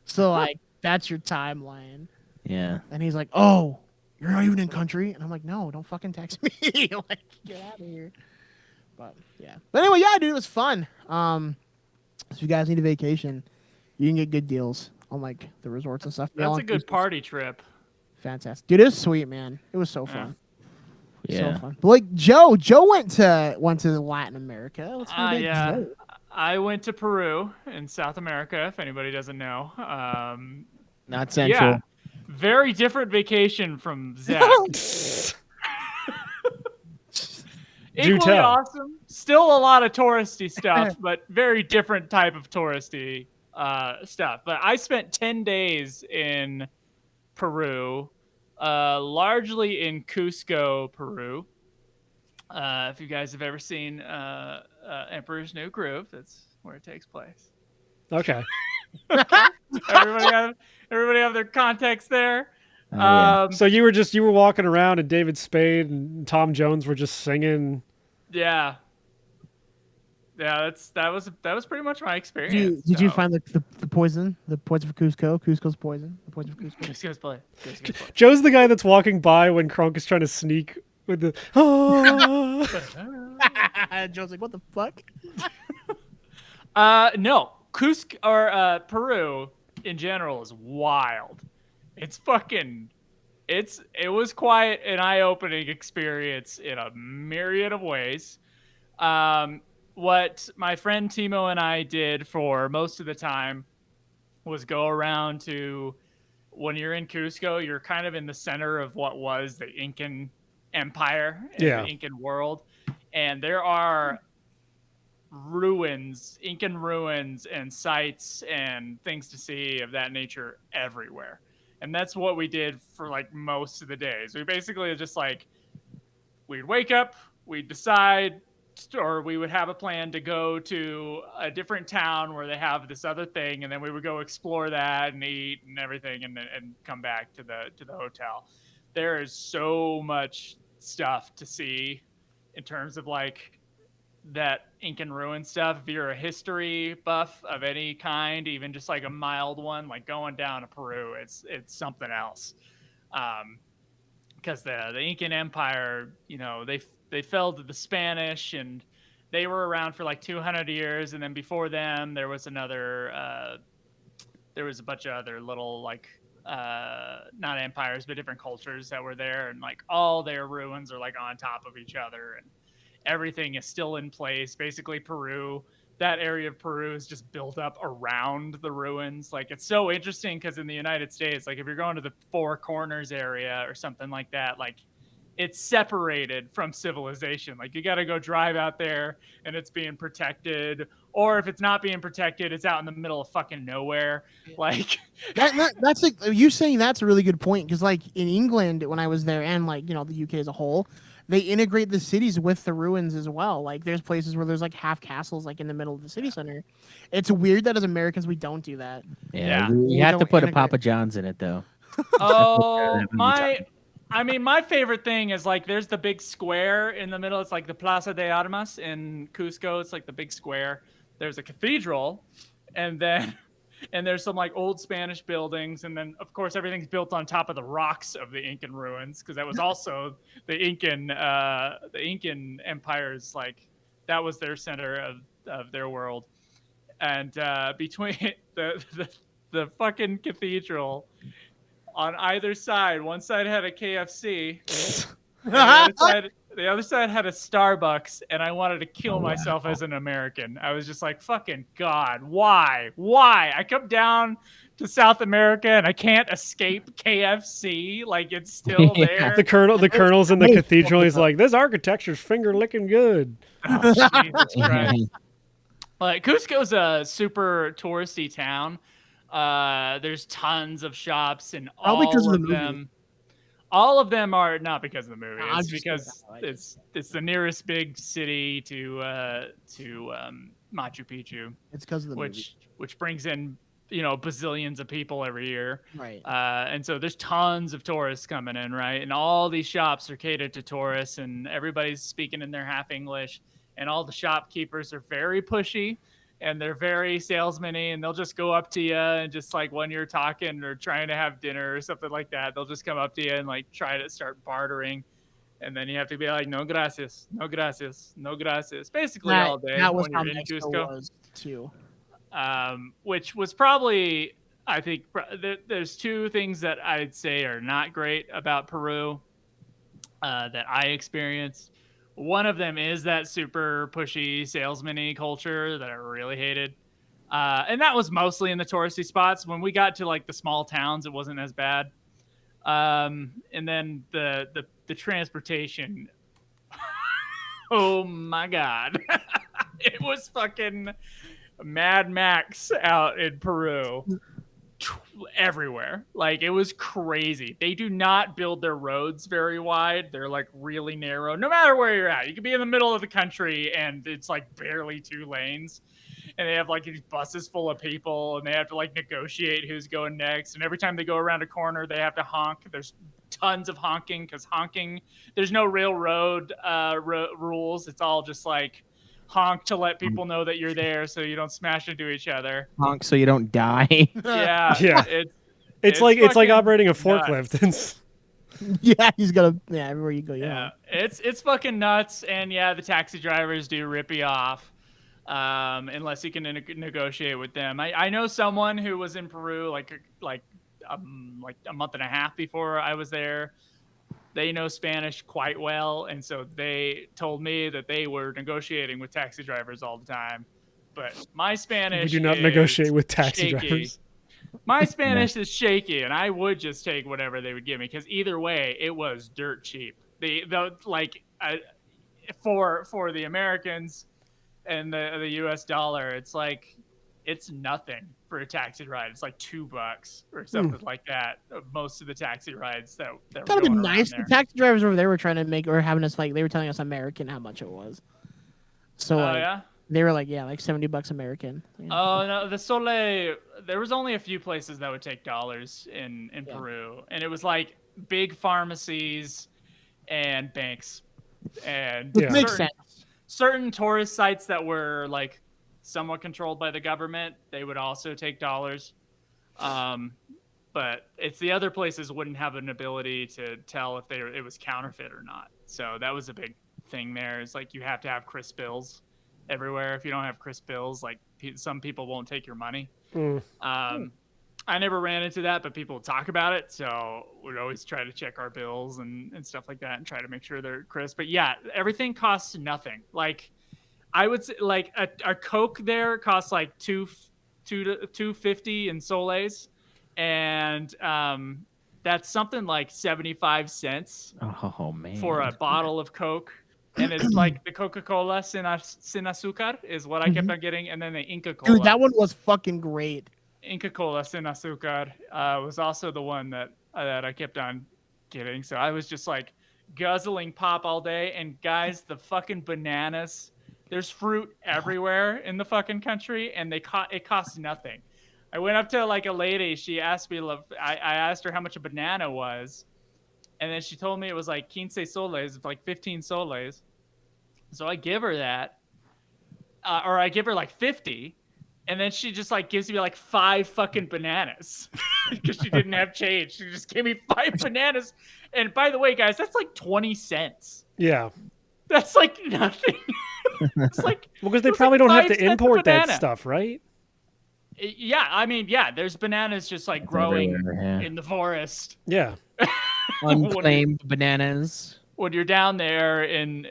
So like, that's your timeline. Yeah. And he's like, oh. You're not even in country? And I'm like, no, don't fucking text me. Like, get out of here. But, yeah. But anyway, yeah, dude, it was fun. If you guys need a vacation, you can get good deals on, like, the resorts and stuff. That's a good party trip. Fantastic. Dude, it was sweet, man. It was so fun. Yeah. So fun. But, like, Joe went to Latin America. Let's hear about Yeah. Joe. I went to Peru in South America, if anybody doesn't know. Not central. Yeah. Very different vacation from Zach. Equally tell. awesome. Still a lot of touristy stuff, but very different type of touristy stuff. But I spent 10 days in Peru, largely in Cusco, Peru. If you guys have ever seen Emperor's New Groove, that's where it takes place. Okay. Everybody have their context there. Yeah. So you were walking around and David Spade and Tom Jones were just singing. Yeah. Yeah, that was pretty much my experience. Did you find the poison? The poison for Cusco? Cusco's poison? The poison for Cusco? Cusco's play. Joe's the guy that's walking by when Kronk is trying to sneak with the. Joe's like, what the fuck? No. Cusco or Peru in general is wild. It's fucking it was quite an eye-opening experience in a myriad of ways. What my friend Timo and I did for most of the time was go around to, when you're in Cusco, you're kind of in the center of what was the Incan Empire and the Incan world. And there are ruins, Incan ruins and sites and things to see of that nature everywhere. And that's what we did for like most of the days. We basically just like, we'd wake up, we'd decide, or we would have a plan to go to a different town where they have this other thing, and then we would go explore that and eat and everything, and come back to the hotel. There is so much stuff to see in terms of like that Incan ruin stuff. If you're a history buff of any kind, even just like a mild one, like going down to Peru, it's something else. Because the Incan Empire, you know, they fell to the Spanish, and they were around for like 200 years, and then before them there was a bunch of other little like not empires, but different cultures that were there, and like all their ruins are like on top of each other, and everything is still in place. Basically, Peru, that area of Peru is just built up around the ruins. Like it's so interesting because in the United States, like if you're going to the Four Corners area or something like that, like it's separated from civilization. Like you got to go drive out there and it's being protected, or if it's not being protected, it's out in the middle of fucking nowhere. Like that's like you saying that's a really good point because like in England when I was there and like the UK as a whole, they integrate the cities with the ruins as well. Like there's places where there's like half castles like in the middle of the city center. It's weird that as Americans we don't do that. Yeah. You have to don't put a integrate. Papa John's in it though. Oh, my favorite thing is like there's the big square in the middle. It's like the Plaza de Armas in Cusco. It's like the big square. There's a cathedral, and there's some like old Spanish buildings, and then of course everything's built on top of the rocks of the Incan ruins because that was also the Incan Empire's like that was their center of their world, and between the fucking cathedral. On either side, one side had a KFC, and the other side had a Starbucks, and I wanted to kill myself as an American. I was just like, fucking God, why? Why? I come down to South America and I can't escape KFC. Like it's still there. The colonel's in the cathedral. He's like, this architecture's finger licking good. Oh, Jesus Christ. But Cusco's a super touristy town. There's tons of shops, and all of them are not because of the movie. It's because it's the nearest big city to Machu Picchu. It's because of the movie. Which brings in bazillions of people every year. Right. And so there's tons of tourists coming in, right? And all these shops are catered to tourists, and everybody's speaking in their half English, and all the shopkeepers are very pushy. And they're very salesman-y, and they'll just go up to you and just like when you're talking or trying to have dinner or something like that, they'll just come up to you and like try to start bartering. And then you have to be like, no gracias, no gracias, no gracias, basically all day that was when how you're in Mexico Cusco. was too. Which was probably, I think, there's two things that I'd say are not great about Peru that I experienced. One of them is that super pushy salesman-y culture that I really hated. And that was mostly in the touristy spots. When we got to like the small towns, it wasn't as bad. And then the transportation. Oh my God. It was fucking Mad Max out in Peru. Everywhere. Like it was crazy. They do not build their roads very wide. They're like really narrow. No matter where you're at, you could be in the middle of the country and it's like barely 2 lanes. And they have like these buses full of people, and they have to like negotiate who's going next. And every time they go around a corner, they have to honk. There's tons of honking because honking. There's no real road rules. It's all just like honk to let people know that you're there so you don't smash into each other. Honk so you don't die. Yeah. It's like operating a forklift. Yeah, he's got to. Yeah, everywhere you go. Yeah, it's fucking nuts. And yeah, the taxi drivers do rip you off, unless you can negotiate with them. I know someone who was in Peru like a month and a half before I was there. They know Spanish quite well, and so they told me that they were negotiating with taxi drivers all the time. But my Spanish We do not negotiate with taxi shaky. drivers. My Spanish is shaky, and I would just take whatever they would give me because either way, it was dirt cheap. For the Americans and the U.S. dollar, it's like it's nothing for a taxi ride. It's like $2 or something like that. Most of the taxi rides that were That would have going been nice. around The taxi drivers over there were trying to make or having us like they were telling us American how much it was. So yeah. They were like, like $70 American. Yeah. Oh no, the Sole. There was only a few places that would take dollars in Peru, and it was like big pharmacies and banks, and makes sense. Certain tourist sites that were like somewhat controlled by the government, they would also take dollars. But it's the other places wouldn't have an ability to tell if it was counterfeit or not. So that was a big thing there. It's like you have to have crisp bills everywhere. If you don't have crisp bills, like some people won't take your money. I never ran into that, but people talk about it, so we'd always try to check our bills and stuff like that and try to make sure they're crisp. But yeah, everything costs nothing. Like I would say, like a Coke there costs like $2.50 in soles, and that's something like 75 cents Oh man. for a bottle of Coke. And it's like the Coca-Cola sin azúcar is what I kept on getting, and then the Inca Cola. Dude, that one was fucking great. Inca Cola sin azúcar was also the one that I kept on getting. So I was just like guzzling pop all day. And guys, the fucking bananas. There's fruit everywhere in the fucking country, and it costs nothing. I went up to like a lady. She asked me, I asked her how much a banana was, and then she told me it was like 15 soles, like 15 soles. So I give her that, or I give her like 50, and then she just like gives me like 5 fucking bananas because she didn't have change. She just gave me 5 bananas. And by the way, guys, that's like 20 cents. Yeah. That's like nothing. It's like, well, because they it's probably like don't have 5 to cents a import that banana. stuff, right? Yeah, I mean, yeah, there's bananas just like growing everywhere, yeah. in the forest. Yeah. Unclaimed bananas. When you're down there and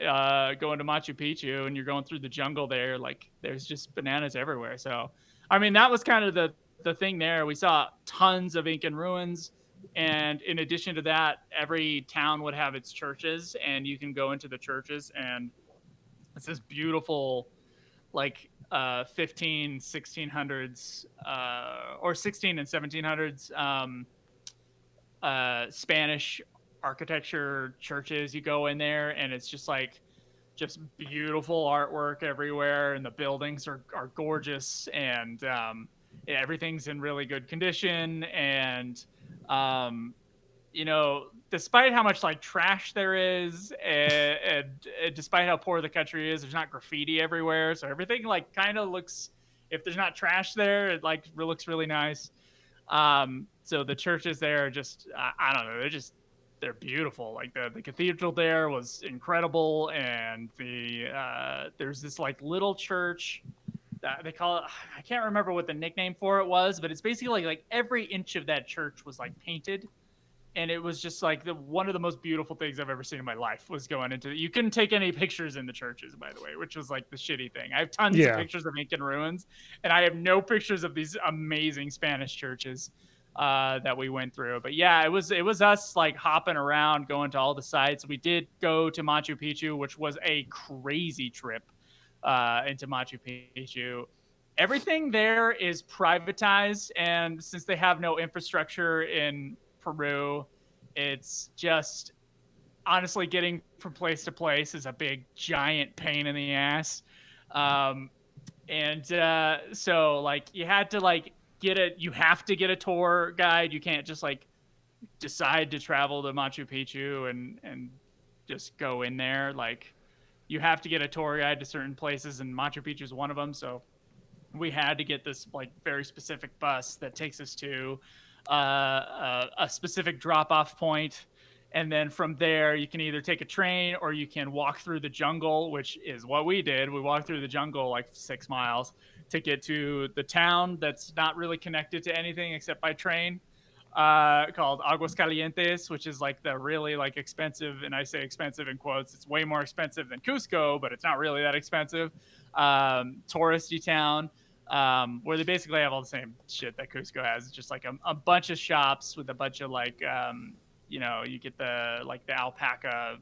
going to Machu Picchu and you're going through the jungle there, like there's just bananas everywhere. So, I mean, that was kind of the thing there. We saw tons of Incan ruins. And in addition to that, every town would have its churches, and you can go into the churches, and it's this beautiful, like 1600s or 16 and 1700s Spanish architecture churches. You go in there and it's just like beautiful artwork everywhere, and the buildings are gorgeous, and everything's in really good condition. And you know, despite how much like trash there is, and despite how poor the country is, there's not graffiti everywhere, so everything like kind of looks, if there's not trash there, it like looks really nice. So the churches there are just I don't know, they're beautiful. Like the cathedral there was incredible, and there's this like little church that they call it, I can't remember what the nickname for it was, but it's basically like every inch of that church was like painted, and it was just like one of the most beautiful things I've ever seen in my life was going into it. You couldn't take any pictures in the churches, by the way, which was like the shitty thing. I have tons of pictures of Incan ruins, and I have no pictures of these amazing Spanish churches that we went through. But yeah, it was us like hopping around, going to all the sites. We did go to Machu Picchu, which was a crazy trip into Machu Picchu. Everything there is privatized, and since they have no infrastructure in Peru, it's just honestly getting from place to place is a big giant pain in the ass. So like you had to like you have to get a tour guide. You can't just like decide to travel to Machu Picchu and just go in there. Like you have to get a tour guide to certain places, and Machu Picchu is one of them. So we had to get this like very specific bus that takes us to a specific drop-off point, and then from there you can either take a train or you can walk through the jungle, which is what we did. We walked through the jungle like 6 miles to get to the town that's not really connected to anything except by train, called Aguascalientes, which is like the really like expensive, and I say expensive in quotes, it's way more expensive than Cusco, but it's not really that expensive, touristy town, where they basically have all the same shit that Cusco has. It's just like a bunch of shops with a bunch of like you know, you get the like the alpaca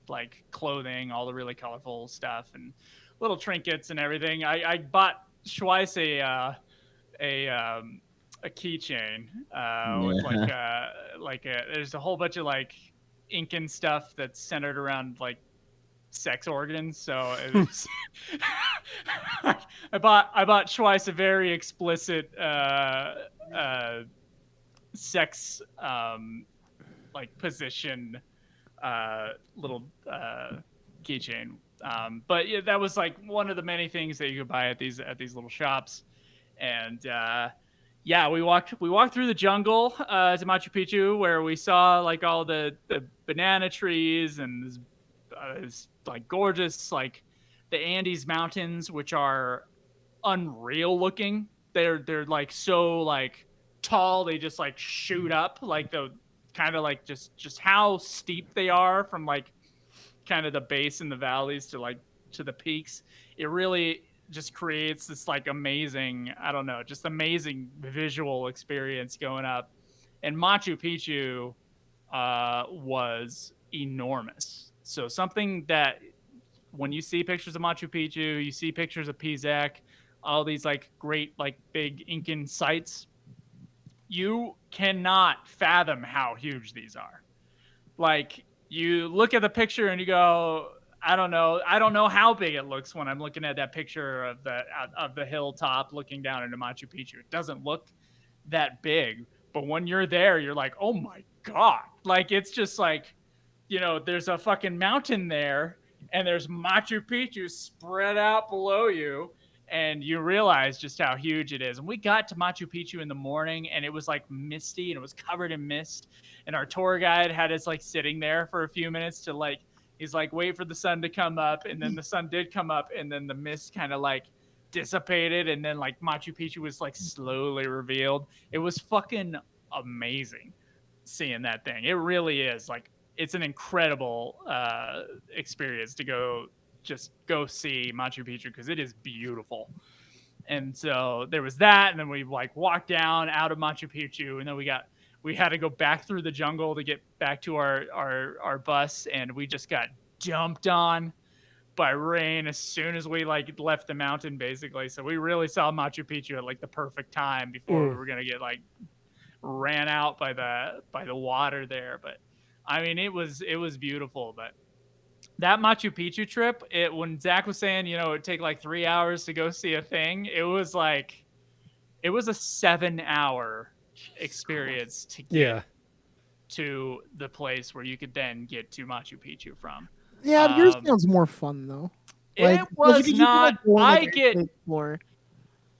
like clothing, all the really colorful stuff, and little trinkets and everything. I bought Schweiss a keychain with like there's a whole bunch of like Incan stuff that's centered around like sex organs. So it was I bought Schweiss a very explicit sex like position little keychain. But yeah, that was like one of the many things that you could buy at these little shops. And yeah, we walked through the jungle to Machu Picchu, where we saw like all the banana trees and this like gorgeous like the Andes Mountains, which are unreal looking. they're like so like tall, they just like shoot up, like the kind of like just how steep they are from like kind of the base and the valleys to like to the peaks. It really just creates this like amazing, I don't know, just amazing visual experience going up. And Machu Picchu was enormous. So something that when you see pictures of Machu Picchu, you see pictures of Pisac, all these like great like big Incan sites, you cannot fathom how huge these are. Like you look at the picture and you go, I don't know how big it looks when I'm looking at that picture of the hilltop looking down into Machu Picchu. It doesn't look that big, but when you're there, you're like, oh my god! Like it's just like, there's a fucking mountain there, and there's Machu Picchu spread out below you, and you realize just how huge it is. And we got to Machu Picchu in the morning, and it was like misty, and it was covered in mist. And our tour guide had us like sitting there for a few minutes to like, he's like, wait for the sun to come up, and then the sun did come up, and then the mist kind of like dissipated, and then like Machu Picchu was like slowly revealed. It was fucking amazing seeing that thing. It really is like, it's an incredible experience to go see Machu Picchu because it is beautiful. And so there was that, and then we like walked down out of Machu Picchu, and then we had to go back through the jungle to get back to our bus, and we just got dumped on by rain as soon as we like left the mountain, basically. So we really saw Machu Picchu at like the perfect time before we were gonna get like ran out by the water there. But I mean, it was beautiful. But that Machu Picchu trip, when Zach was saying, it would take like 3 hours to go see a thing, it was a 7-hour experience to get to the place where you could then get to Machu Picchu from. Yeah, yours sounds more fun though. Like, it was not.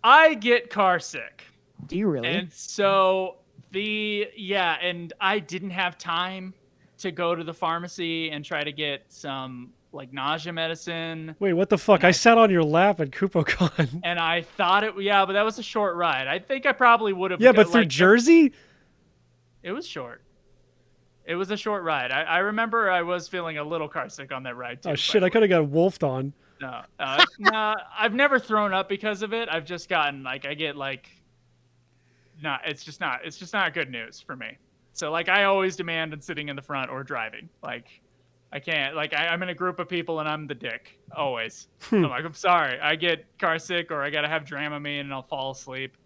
I get car sick. Do you really? And so and I didn't have time to go to the pharmacy and try to get some like nausea medicine. Wait, what the fuck? I sat on your lap at KupoCon. And I thought but that was a short ride. I think I probably would have. Yeah, but through Jersey? It was short. It was a short ride. I remember I was feeling a little car sick on that ride too. Oh shit, I could have got wolfed on. No, I've never thrown up because of it. I've just gotten like, I get like, it's just not good news for me. So like, I always demand on sitting in the front or driving. Like, I can't, like, I'm in a group of people and I'm the dick always. I'm like, I'm sorry, I get car sick or I gotta have Dramamine and I'll fall asleep.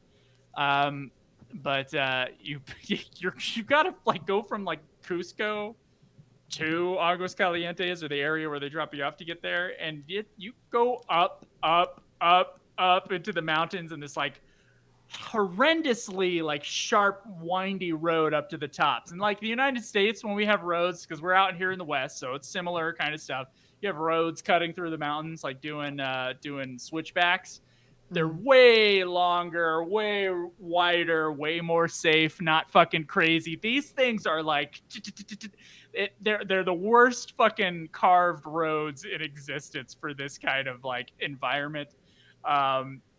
But you gotta like go from like Cusco to Aguascalientes, or the area where they drop you off to get there, and you go up into the mountains and this like horrendously like sharp windy road up to the tops. And like the United States, when we have roads, because we're out here in the West, so it's similar kind of stuff, you have roads cutting through the mountains, like doing switchbacks. They're way longer, way wider, way more safe, not fucking crazy. These things are like, they're the worst fucking carved roads in existence for this kind of like environment.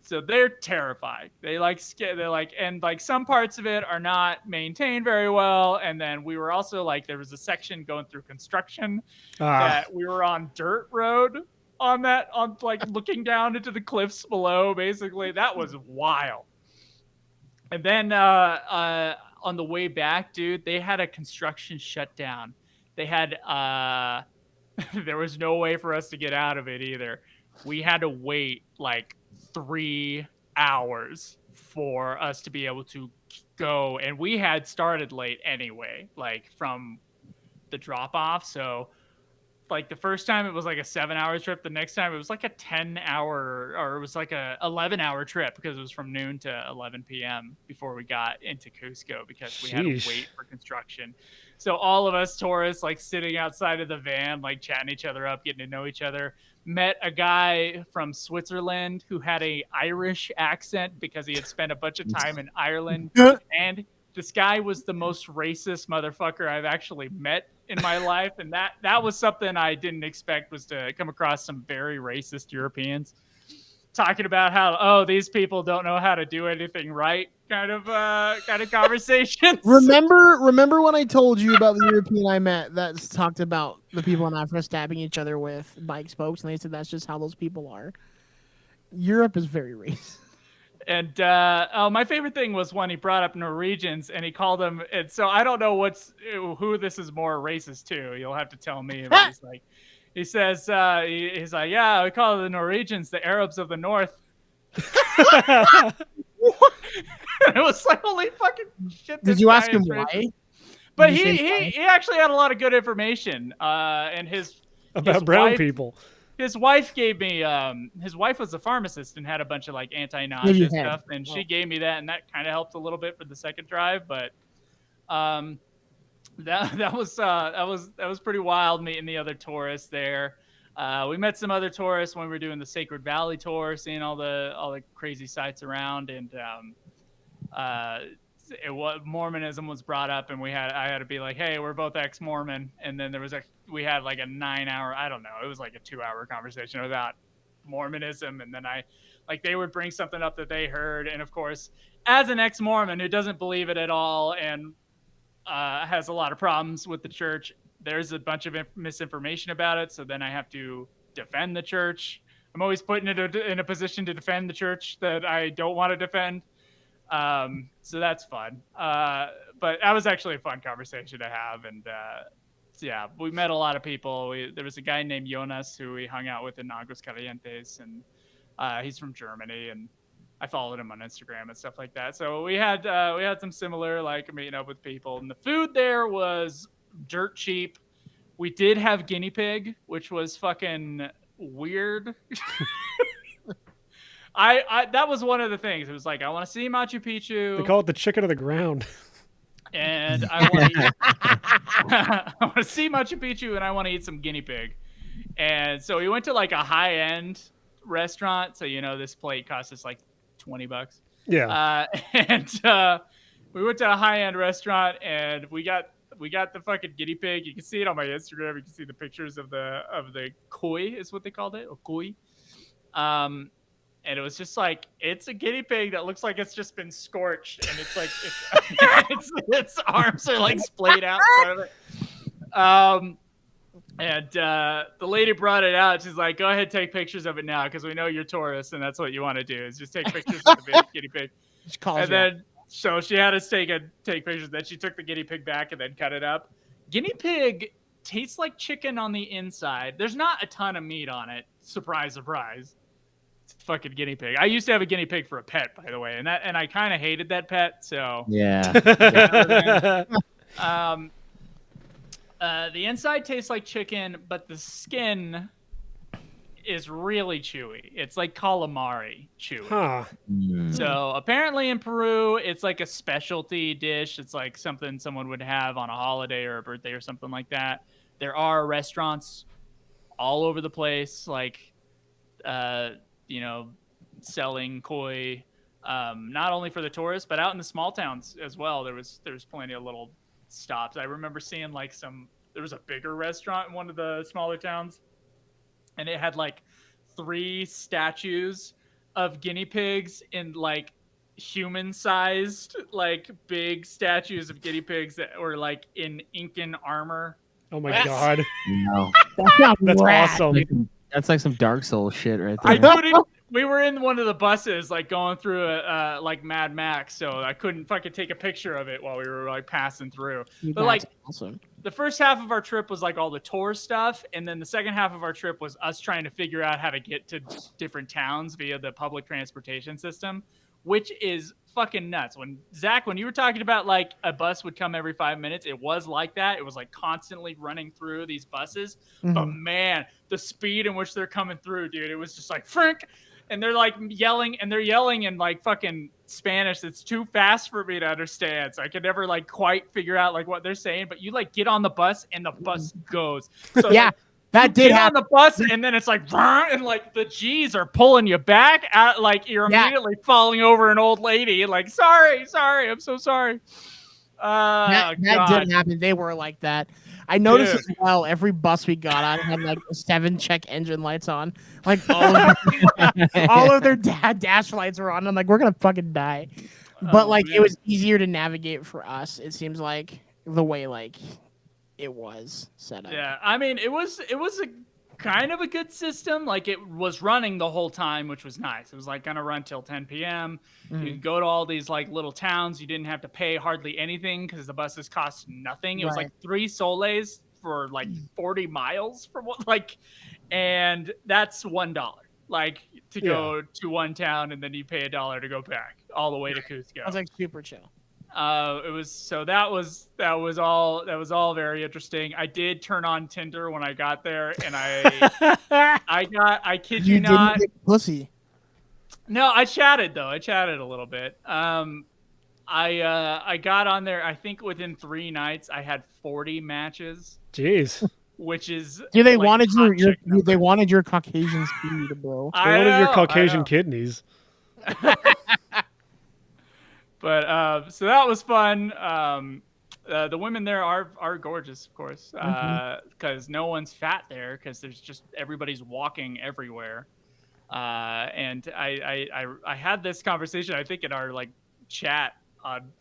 So they're terrified. They're like, and like some parts of it are not maintained very well. And then we were also like, there was a section going through construction that we were on dirt road. On like looking down into the cliffs below, basically. That was wild. And then on the way back, dude, they had a construction shutdown. They had there was no way for us to get out of it either. We had to wait like 3 hours for us to be able to go, and we had started late anyway, like from the drop off. So like the first time it was like a 7-hour trip. The next time it was like a 10-hour, or it was like a 11-hour trip, because it was from noon to 11 p.m. before we got into Cusco, because we had to wait for construction. So all of us tourists like sitting outside of the van, like chatting each other up, getting to know each other. Met a guy from Switzerland who had a Irish accent because he had spent a bunch of time in Ireland. And this guy was the most racist motherfucker I've actually met in my life. And that was something I didn't expect, was to come across some very racist Europeans. talking about how these people don't know how to do anything right, kind of conversations. Remember when I told you about the European I met that talked about the people in Africa stabbing each other with bike spokes, and they said that's just how those people are. Europe is very racist. And my favorite thing was when he brought up Norwegians and he called them. And so I don't know who this is more racist to. You'll have to tell me. But he's like, he says, he's like, yeah, we call the Norwegians the Arabs of the North. It was like, holy fucking shit. Did you ask him why? But he actually had a lot of good information. And about brown wife, people. His wife gave me. His wife was a pharmacist and had a bunch of like anti-nausea stuff, and she gave me that, and that kind of helped a little bit for the second drive. But that was pretty wild meeting the other tourists there. We met some other tourists when we were doing the Sacred Valley tour, seeing all the crazy sights around, and Mormonism was brought up, and I had to be like, hey, we're both ex-Mormon, and then we had like a 9-hour, I don't know, it was like a 2-hour conversation about Mormonism, and then they would bring something up that they heard, and of course, as an ex-Mormon who doesn't believe it at all and has a lot of problems with the church, there's a bunch of misinformation about it, so then I have to defend the church. I'm always put in a position to defend the church that I don't want to defend. So that's fun. But that was actually a fun conversation to have. And, yeah, we met a lot of people. There was a guy named Jonas who we hung out with in Aguascalientes, and, he's from Germany, and I followed him on Instagram and stuff like that. So we had some similar, like, meeting up with people, and the food there was dirt cheap. We did have guinea pig, which was fucking weird. That was one of the things. It was like, I want to see Machu Picchu. They call it the chicken of the ground. And I want to see Machu Picchu, and I want to eat some guinea pig. And so we went to like a high-end restaurant. So, this plate cost us like $20. Yeah. We went to a high-end restaurant, and we got the fucking guinea pig. You can see it on my Instagram. You can see the pictures of the koi is what they called it, or koi. And it was just like, it's a guinea pig that looks like it's just been scorched, and it's like its arms are like splayed out in front of it. And the lady brought it out. She's like, go ahead, take pictures of it now, because we know you're tourists, and that's what you want to do is just take pictures of the guinea pig. So she had us take pictures. Then she took the guinea pig back and then cut it up. Guinea pig tastes like chicken on the inside. There's not a ton of meat on it. Surprise, surprise. It's fucking guinea pig. I used to have a guinea pig for a pet, by the way, and I kind of hated that pet. So yeah. The inside tastes like chicken, but the skin is really chewy. It's like calamari chewy. Huh. So apparently in Peru, it's like a specialty dish. It's like something someone would have on a holiday or a birthday or something like that. There are restaurants all over the place, like, selling koi, not only for the tourists, but out in the small towns as well. There was plenty of little stops. I remember seeing there was a bigger restaurant in one of the smaller towns, and it had like 3 statues of guinea pigs in like human-sized, like big statues of guinea pigs that were like in Incan armor. Oh my God. No. That's awesome. That's like some Dark Souls shit right there. We were in one of the buses, like going through like Mad Max, so I couldn't fucking take a picture of it while we were like passing through. But like, awesome. The first half of our trip was like all the tour stuff, and then the second half of our trip was us trying to figure out how to get to different towns via the public transportation system, which is fucking nuts. When you were talking about like a bus would come every 5 minutes, it was like that. It was like constantly running through these buses. Mm-hmm. But man, the speed in which they're coming through, dude, it was just like frink. And they're like yelling, and they're yelling in like fucking Spanish. It's too fast for me to understand. So I could never like quite figure out like what they're saying. But you like get on the bus and the bus goes. So yeah, like, that did happen. On the bus, and then it's like, and like the G's are pulling you back. Like you're immediately falling over an old lady. Like, sorry, I'm so sorry. That didn't happen. They were like that. I noticed Dude. as well. Every bus we got on had like 7 check engine lights on. Like all of their dash lights were on. I'm like, we're gonna fucking die. But Oh, like, man. it was easier to navigate for us. It seems like the way like it was set up. Yeah, I mean, it was a kind of a good system. Like it was running the whole time, which was nice. It was like gonna run till 10 p.m. You could go to all these like little towns. You didn't have to pay hardly anything because the buses cost nothing. It was like 3 soles for like 40 miles from what like, and that's $1. Like to go to one town and then you pay $1 to go back all the way to Cusco. I was like super chill. It was so that was all very interesting. I did turn on Tinder when I got there, and I kid you not. Didn't get pussy. No, I chatted though. I chatted a little bit. I got on there. I think within 3 nights, I had 40 matches, Jeez. which is Dude, they like, wanted hot chick number. they wanted your Caucasian speed, bro. They wanted your know, Caucasian kidneys. But so that was fun. The women there are gorgeous, of course, because no one's fat there because there's just everybody's walking everywhere. And I had this conversation, I think, in our like chat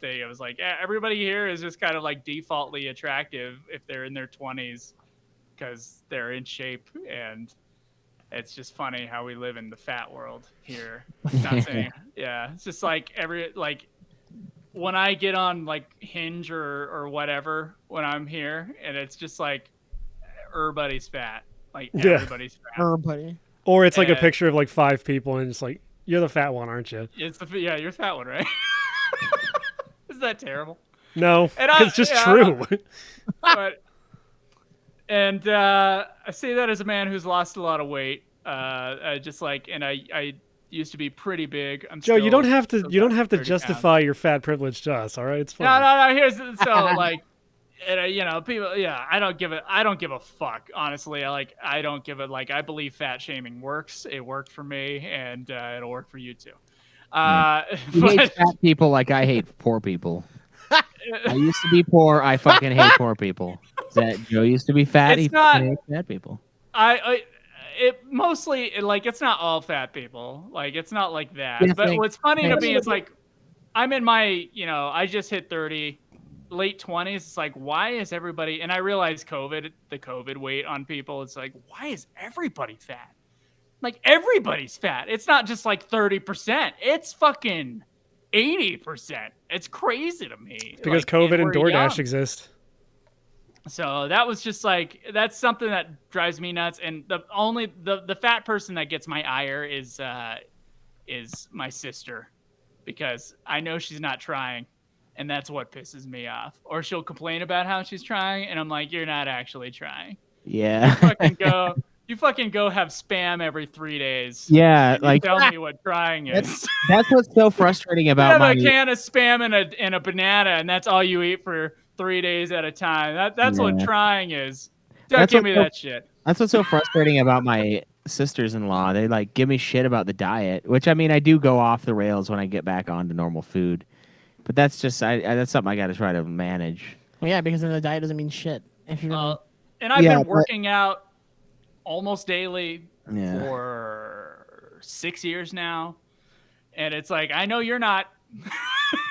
thing. I was like, everybody here is just kind of like defaultly attractive if they're in their 20s because they're in shape, and it's just funny how we live in the fat world here. Not saying, yeah, it's just like when I get on like Hinge or whatever when I'm here, and it's just like everybody's fat, like everybody's fat. Everybody. Or it's like a picture of like 5 people, and it's like, you're the fat one, aren't you? You're the fat one, right? Is that terrible? No, it's just true. But I say that as a man who's lost a lot of weight. I used to be pretty big. Joe, you don't have to justify your fat privilege to us, all right? It's fine. No. Here's so like, people. Yeah, I don't give a fuck. Honestly, I don't give it. Like, I believe fat shaming works. It worked for me, and it'll work for you too. You hate fat people like I hate poor people. I used to be poor. I fucking hate poor people. Joe used to be fat. He fucking hates fat people. It mostly like it's not all fat people. Like it's not like that. But what's funny to me is like I'm in my, I just hit 30, late 20s. It's like, why is everybody? And I realize the COVID weight on people. It's like, why is everybody fat? Like everybody's fat. It's not just like 30%. It's fucking 80%. It's crazy to me. Because COVID and DoorDash exist. So that was just like, that's something that drives me nuts. And the fat person that gets my ire is my sister, because I know she's not trying, and that's what pisses me off. Or she'll complain about how she's trying, and I'm like, you're not actually trying. Yeah. You fucking go have Spam every 3 days. Yeah, like tell me what trying is. That's what's so frustrating about you have a can of Spam and a banana, and that's all you eat for 3 days at a time. That's what trying is. Don't give me that shit. That's what's so frustrating about my sisters-in-law. They like give me shit about the diet, which I mean I do go off the rails when I get back onto normal food, but that's just that's something I got to try to manage. Well, yeah, because then the diet doesn't mean shit. If you're and I've been working out almost daily for 6 years now, and it's like, I know you're not.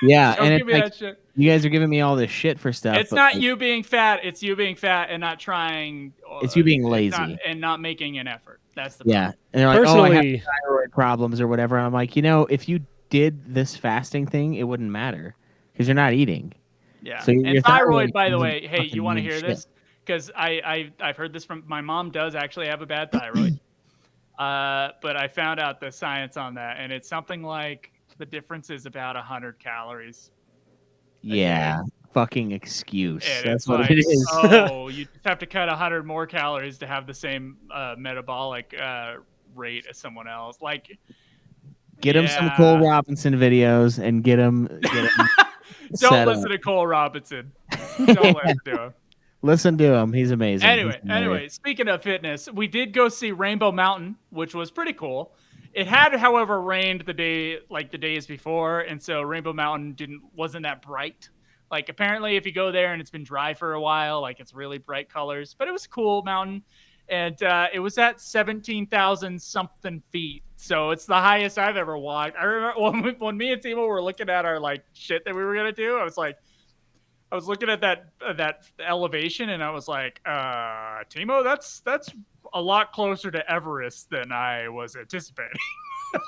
Yeah, Don't and give me like, that shit. You guys are giving me all this shit for stuff. It's not you being fat. It's you being fat and not trying. It's you being lazy and not making an effort. That's the problem. And they're like, I have thyroid problems or whatever. And I'm like, if you did this fasting thing, it wouldn't matter because you're not eting. Yeah. So and thyroid, by the way, hey, you want to hear this? Because I've heard this from my mom. Does actually have a bad thyroid. But I found out the science on that, and it's something like the difference is about 100 calories. Yeah, fucking excuse. And that's what like, it is. You just have to cut 100 more calories to have the same metabolic rate as someone else. Like, get him some Cole Robinson videos and get him. Don't listen to Cole Robinson. Don't listen to him. Listen to him. He's amazing. Anyway, speaking of fitness, we did go see Rainbow Mountain, which was pretty cool. It had, however, rained the days before, and so Rainbow Mountain wasn't that bright. Like apparently if you go there and it's been dry for a while, like it's really bright colors, but it was a cool mountain. And it was at 17,000 something feet. So it's the highest I've ever walked. I remember when me and Timo were looking at our like shit that we were going to do, I was looking at that elevation and I was like, Timo, that's a lot closer to Everest than I was anticipating.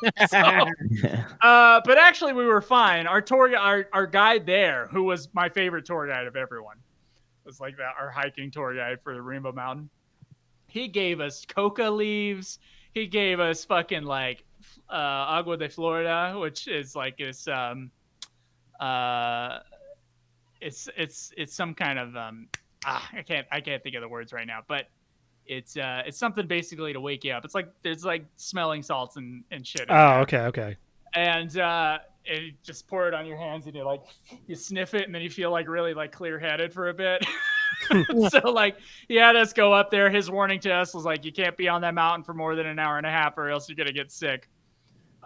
But actually we were fine. Our guide there, who was my favorite tour guide of everyone, was like our hiking tour guide for the Rainbow Mountain. He gave us coca leaves. He gave us fucking like agua de Florida, which is like this it's some kind of I can't think of the words right now, but it's something basically to wake you up. It's like there's like smelling salts and shit. Oh, okay. And you just pour it on your hands and you sniff it and then you feel like really like clear headed for a bit. So like he had us go up there. His warning to us was like, you can't be on that mountain for more than an hour and a half or else you're gonna get sick.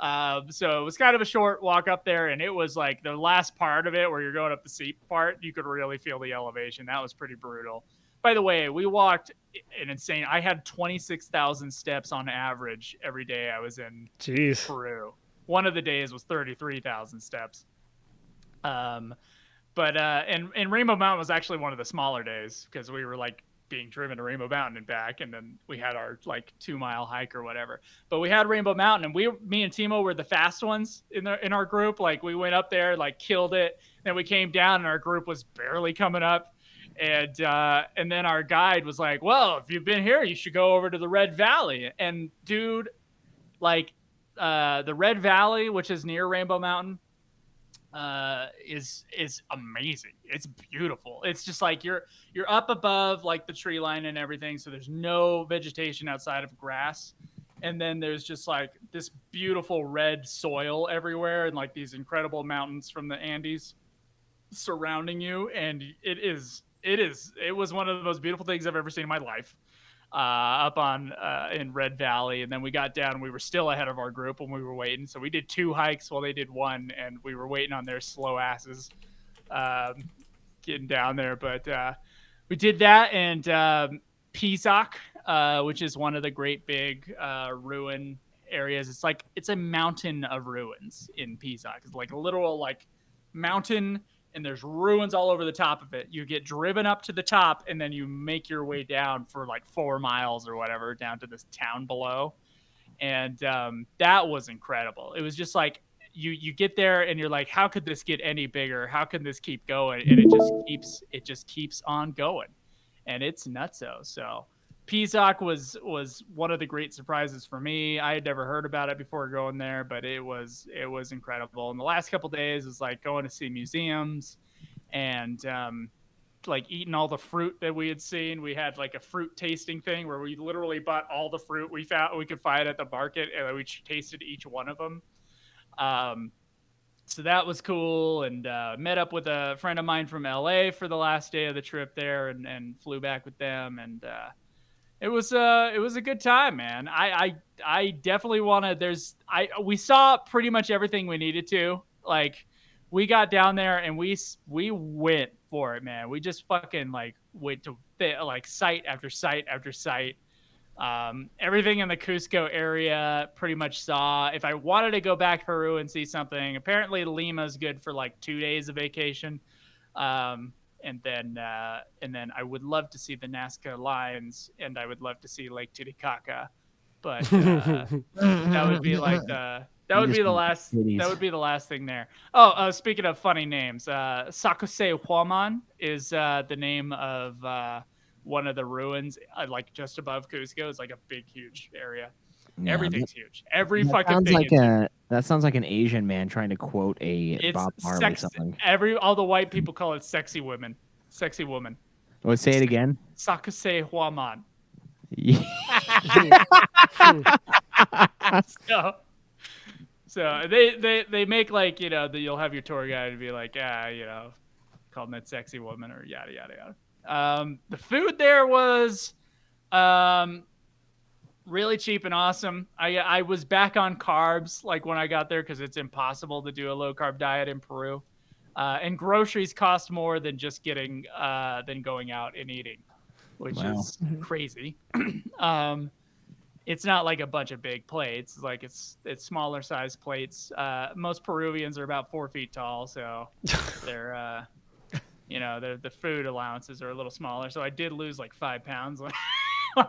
So it was kind of a short walk up there, and it was like the last part of it where you're going up the steep part, you could really feel the elevation. That was pretty brutal. By the way, we walked an insane. I had 26,000 steps on average every day I was in Peru. One of the days was 33,000 steps. And Rainbow Mountain was actually one of the smaller days because we were like being driven to Rainbow Mountain and back, and then we had our like 2-mile hike or whatever. But we had Rainbow Mountain, and me and Timo were the fast ones in our group. Like we went up there, like killed it. Then we came down, and our group was barely coming up. And then our guide was like, "Well, if you've been here, you should go over to the Red Valley." And dude, like the Red Valley, which is near Rainbow Mountain, is amazing. It's beautiful. It's just like you're up above like the tree line and everything, so there's no vegetation outside of grass, and then there's just like this beautiful red soil everywhere and like these incredible mountains from the Andes surrounding you, and it was one of the most beautiful things I've ever seen in my life. Up on in Red Valley, and then we got down and we were still ahead of our group when we were waiting, so we did 2 hikes while they did 1, and we were waiting on their slow asses getting down there. But we did that, and Pisac, which is one of the great big ruin areas. It's a mountain of ruins in Pisac. It's like a literal like mountain, and there's ruins all over the top of it. You get driven up to the top, and then you make your way down for like 4 miles or whatever down to this town below. And that was incredible. It was just like you get there and you're like, how could this get any bigger? How can this keep going? And it just keeps on going, and it's nutso. So Pisac was one of the great surprises for me. I had never heard about it before going there, but it was incredible. And the last couple of days was like going to see museums and like eating all the fruit that we had seen. We had like a fruit tasting thing where we literally bought all the fruit we could find at the market, and we tasted each one of them. So that was cool, and met up with a friend of mine from LA for the last day of the trip there, and flew back with them, and it was a good time, man. I definitely want to. We saw pretty much everything we needed to. Like, we got down there and we went for it, man. We just fucking like went to like site after site after site. Everything in the Cusco area pretty much saw. If I wanted to go back to Peru and see something, apparently Lima's good for like 2 days of vacation. And then I would love to see the Nazca Lions, and I would love to see Lake Titicaca, but that would be like the last thing there. Oh, speaking of funny names, Sakuse Huaman is the name of one of the ruins, like just above Cusco. It's like a big, huge area. Yeah, everything's huge. Every fucking thing. Huge. That sounds like an Asian man trying to quote Bob Marley or something. All the white people call it sexy women. Sexy woman. Let's say it again. Sakuse Huaman. So they make like, you'll have your tour guide to be like, calling that sexy woman or yada yada yada. The food there was really cheap and awesome. I was back on carbs like when I got there because it's impossible to do a low carb diet in Peru. And groceries cost more than just than going out and eating, which is crazy. It's not like a bunch of big plates. Like it's smaller size plates. Most Peruvians are about 4 feet tall, so they're the food allowances are a little smaller. So I did lose like 5 pounds on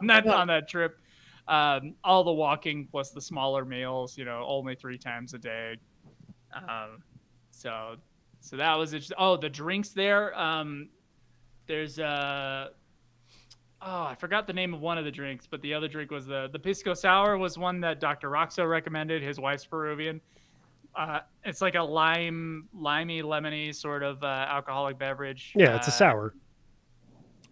that trip. All the walking plus the smaller meals, only 3 times a day. So that was it. Oh, the drinks there. There's I forgot the name of one of the drinks, but the other drink was the Pisco Sour was one that Dr. Roxo recommended. His wife's Peruvian. It's like a limey, lemony sort of alcoholic beverage. Yeah, it's a sour.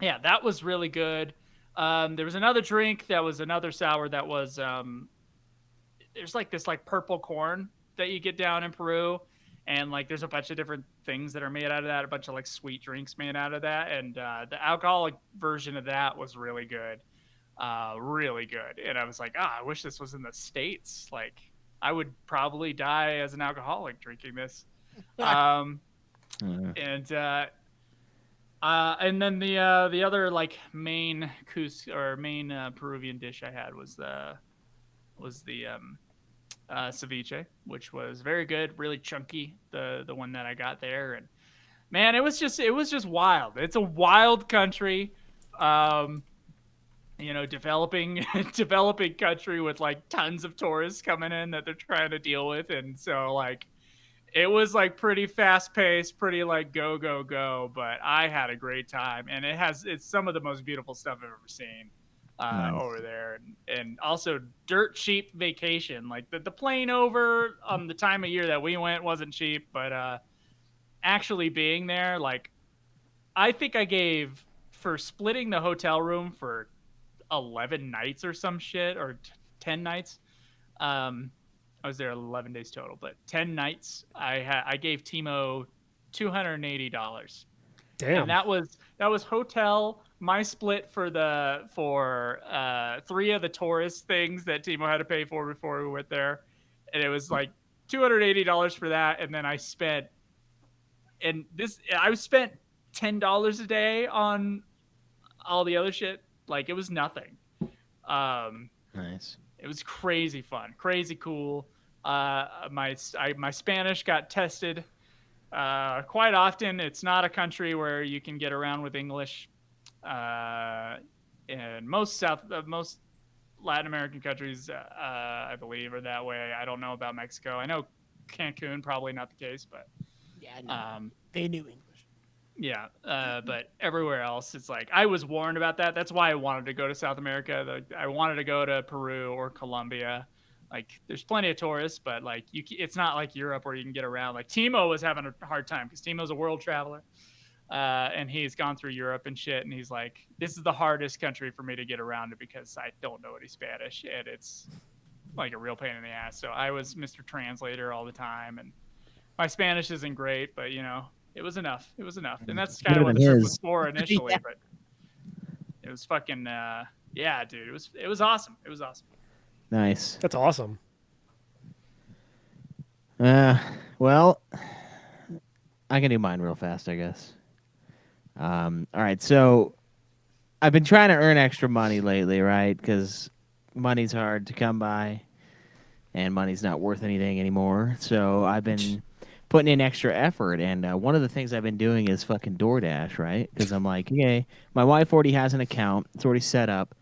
Yeah, that was really good. There was another drink that was another sour that was there's like this like purple corn that you get down in Peru, and like there's a bunch of different things that are made out of that, a bunch of like sweet drinks made out of that, and the alcoholic version of that was really good, really good. And I was like, I wish this was in the States. Like I would probably die as an alcoholic drinking this. And then the other like main Peruvian dish I had was the ceviche, which was very good, really chunky. The one that I got there, and man, it was just wild. It's a wild country, developing country with like tons of tourists coming in that they're trying to deal with, and so like it was like pretty fast paced, pretty like go go go. But I had a great time, and it's some of the most beautiful stuff I've ever seen. Nice. Over there, and also dirt cheap vacation. Like the plane over the time of year that we went wasn't cheap, but actually being there, like I think I gave for splitting the hotel room for 11 nights or some shit, or 10 nights. I was there 11 days total, but 10 nights. I gave Timo $280. Damn. And that was hotel. My split for 3 of the tourist things that Timo had to pay for before we went there, and it was like $280 for that. And then I spent $10 a day on all the other shit. Like it was nothing. Nice. It was crazy fun, crazy cool. My Spanish got tested quite often. It's not a country where you can get around with English. And most Latin American countries, I believe, are that way. I don't know about Mexico. I know Cancun, probably not the case, but they knew English. Yeah, but everywhere else, it's like I was warned about that. That's why I wanted to go to South America. I wanted to go to Peru or Colombia. Like, there's plenty of tourists, but like it's not like Europe where you can get around. Like Timo was having a hard time because Timo's a world traveler. And he's gone through Europe and shit, and he's like, this is the hardest country for me to get around to because I don't know any Spanish, and it's like a real pain in the ass. So I was Mr. Translator all the time, and my Spanish isn't great, but it was enough. It was enough, and that's kind of what the trip was for initially. Yeah. But it was fucking dude. It was awesome. It was awesome. Nice. That's awesome. Well, I can do mine real fast, I guess. All right, so I've been trying to earn extra money lately, right? Because money's hard to come by, and money's not worth anything anymore. So I've been putting in extra effort, and one of the things I've been doing is fucking DoorDash, right? Because I'm like, okay, my wife already has an account. It's already set up,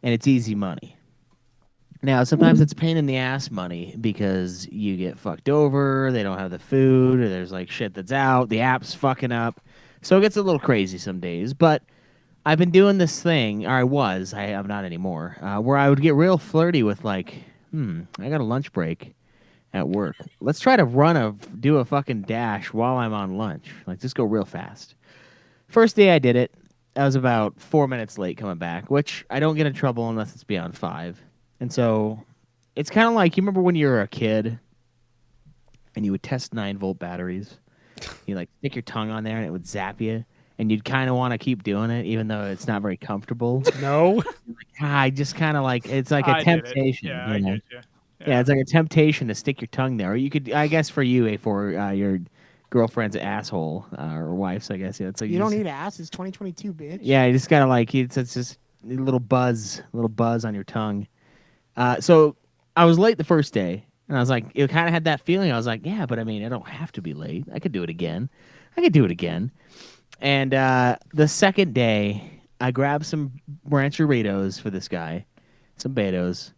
and it's easy money. Now, sometimes it's pain in the ass money because you get fucked over, they don't have the food, or there's like shit that's out, the app's fucking up. So it gets a little crazy some days. But I've been doing this thing, or I'm not anymore, where I would get real flirty with like, I got a lunch break at work. Let's try to do a fucking dash while I'm on lunch. Like, just go real fast. First day I did it, I was about 4 minutes late coming back, which I don't get in trouble unless it's beyond 5. And so it's kind of like, you remember when you were a kid and you would test 9-volt batteries? You like stick your tongue on there and it would zap you, and you'd kind of want to keep doing it even though it's not very comfortable. No. I just kind of like, it's like a temptation. Yeah, I get you. Yeah, it's like a temptation to stick your tongue there. Or you could, I guess for you, for your girlfriend's asshole or wife's, I guess. Yeah, it's like You don't just- need ass. It's 2022, bitch. Yeah, you just gotta like it's just a little buzz on your tongue. So I was late the first day, and I was like, it kind of had that feeling. I was like, yeah, but I mean, I don't have to be late. I could do it again. And the second day, I grabbed some rancheritos for this guy, some Betos,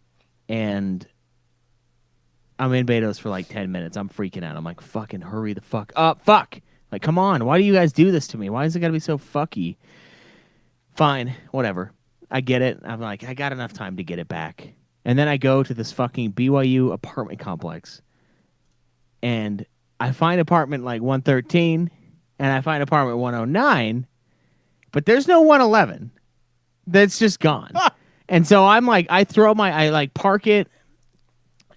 and I'm in Betos for like 10 minutes. I'm freaking out. I'm like, fucking hurry the fuck up. Fuck. Like, come on. Why do you guys do this to me? Why is it got to be so fucky? Fine. Whatever. I get it. I'm like, I got enough time to get it back. And then I go to this fucking BYU apartment complex. And I find apartment like 113. And I find apartment 109. But there's no 111. That's just gone. And so I'm like, I park it.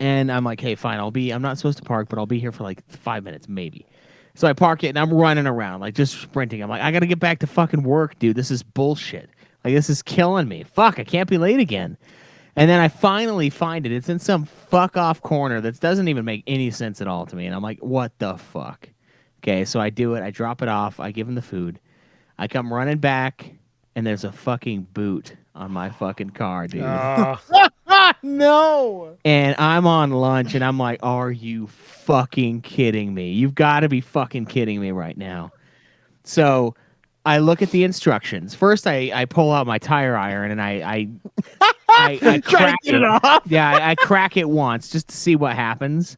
And I'm like, hey, fine, I'm not supposed to park, but I'll be here for like 5 minutes, maybe. So I park it, and I'm running around, like, just sprinting. I'm like, I got to get back to fucking work, dude. This is bullshit. Like, this is killing me. Fuck, I can't be late again. And then I finally find it. It's in some fuck-off corner that doesn't even make any sense at all to me. And I'm like, what the fuck? Okay, so I do it. I drop it off. I give him the food. I come running back, and there's a fucking boot on my fucking car, dude. No. And I'm on lunch, and I'm like, are you fucking kidding me? You've got to be fucking kidding me right now. So I look at the instructions. First, I pull out my tire iron, and I crack it off. Yeah, I crack it once just to see what happens.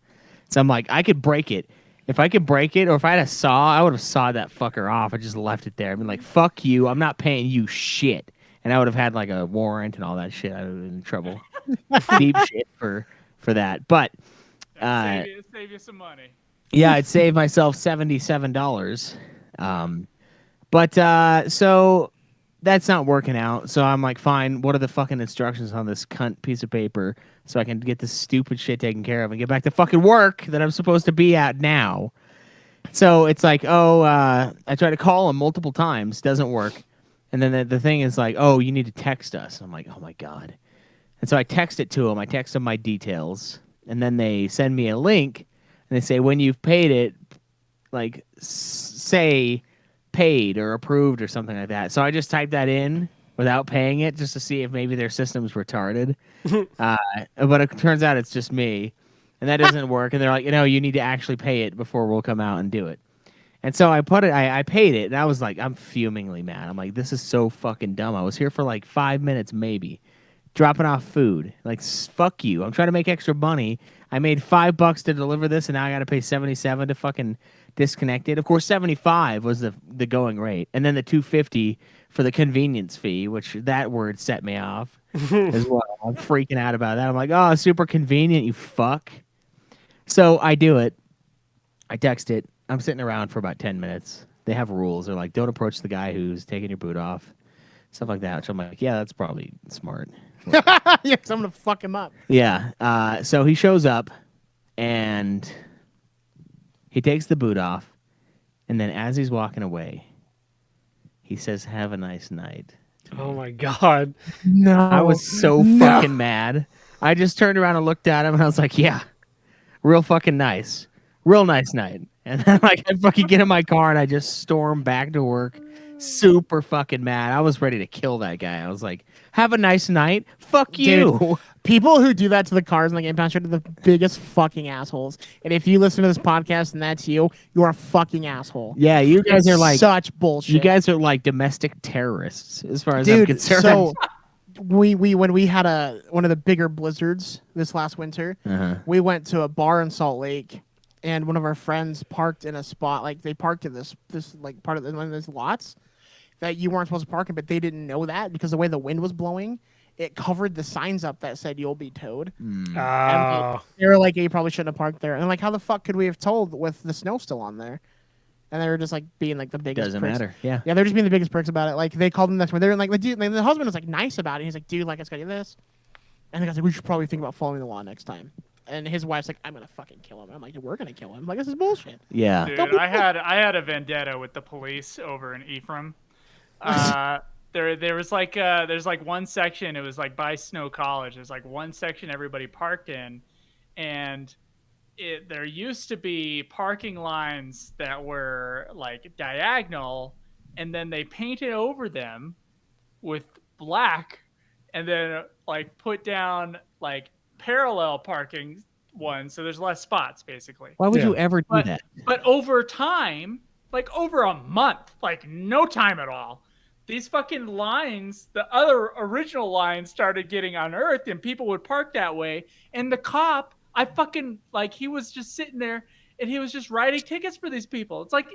So I'm like, I could break it. If I could break it, or if I had a saw, I would have sawed that fucker off. I just left it there. I'd been like, fuck you. I'm not paying you shit. And I would have had like a warrant and all that shit. I would have been in trouble. Deep shit for that. But save you some money. yeah, I'd save myself $77. So that's not working out. So I'm like, fine, what are the fucking instructions on this cunt piece of paper so I can get this stupid shit taken care of and get back to fucking work that I'm supposed to be at now? So it's like, I try to call him multiple times, doesn't work. And then the thing is like, oh, you need to text us. I'm like, oh my God. And so I text it to him. I text him my details. And then they send me a link. And they say, when you've paid it, like, say paid or approved or something like that. So I just typed that in without paying it just to see if maybe their system's retarded. But it turns out it's just me. And that doesn't work. And they're like, you need to actually pay it before we'll come out and do it. And so I paid it, and I was like, I'm fumingly mad. I'm like, this is so fucking dumb. I was here for like 5 minutes, maybe, dropping off food. Like, fuck you. I'm trying to make extra money. I made $5 to deliver this, and now I got to pay $77 to fucking disconnect it. Of course, $75 was the going rate, and then the $250 for the convenience fee, which that word set me off as well. I'm freaking out about that. I'm like, oh, super convenient, you fuck. So I do it. I text it. I'm sitting around for about 10 minutes. They have rules. They're like, don't approach the guy who's taking your boot off. Stuff like that. Which I'm like, yeah, that's probably smart. Yeah, 'cause I'm gonna fuck him up. Yeah. So he shows up, and he takes the boot off. And then as he's walking away, he says, have a nice night. Oh my God. No. I was so fucking mad. I just turned around and looked at him, and I was like, yeah, real fucking nice. Real nice night. And then, like, I fucking get in my car and I just storm back to work, super fucking mad. I was ready to kill that guy. I was like, have a nice night. Fuck you. Dude, people who do that to the cars in the impound street are the biggest fucking assholes. And if you listen to this podcast and that's you, you're a fucking asshole. Yeah, you guys are like such bullshit. You guys are like domestic terrorists, as far as I'm Dude, concerned. so we when we had one of the bigger blizzards this last winter, we went to a bar in Salt Lake. And one of our friends parked in a spot, like they parked in this like part of one of those lots that you weren't supposed to park in, but they didn't know that because the way the wind was blowing, it covered the signs up that said you'll be towed. And like, they were like, yeah, you probably shouldn't have parked there. And like, how the fuck could we have told with the snow still on there? And they were just like being like the biggest. Doesn't pricks. matter. Yeah. Yeah, they're just being the biggest pricks about it. Like they called him next one. They were like, the dude, like, the husband was like nice about it. He's like, dude, like it's gonna do this. And the guy's like, we should probably think about following the law next time. And his wife's like, I'm gonna fucking kill him. I'm like, we're gonna kill him. Like, this is bullshit. Yeah. Dude, I had a vendetta with the police over in Ephraim. There was like there's like one section. It was like by Snow College. There's like one section everybody parked in, and there used to be parking lines that were like diagonal, and then they painted over them with black, and then like put down like parallel parking ones, so there's less spots basically. Why would Yeah. you ever do But that? but over time, like over a month, like no time at all, these fucking lines, the other original lines started getting unearthed, and people would park that way. And the cop, I fucking like, he was just sitting there and he was just writing tickets for these people. It's like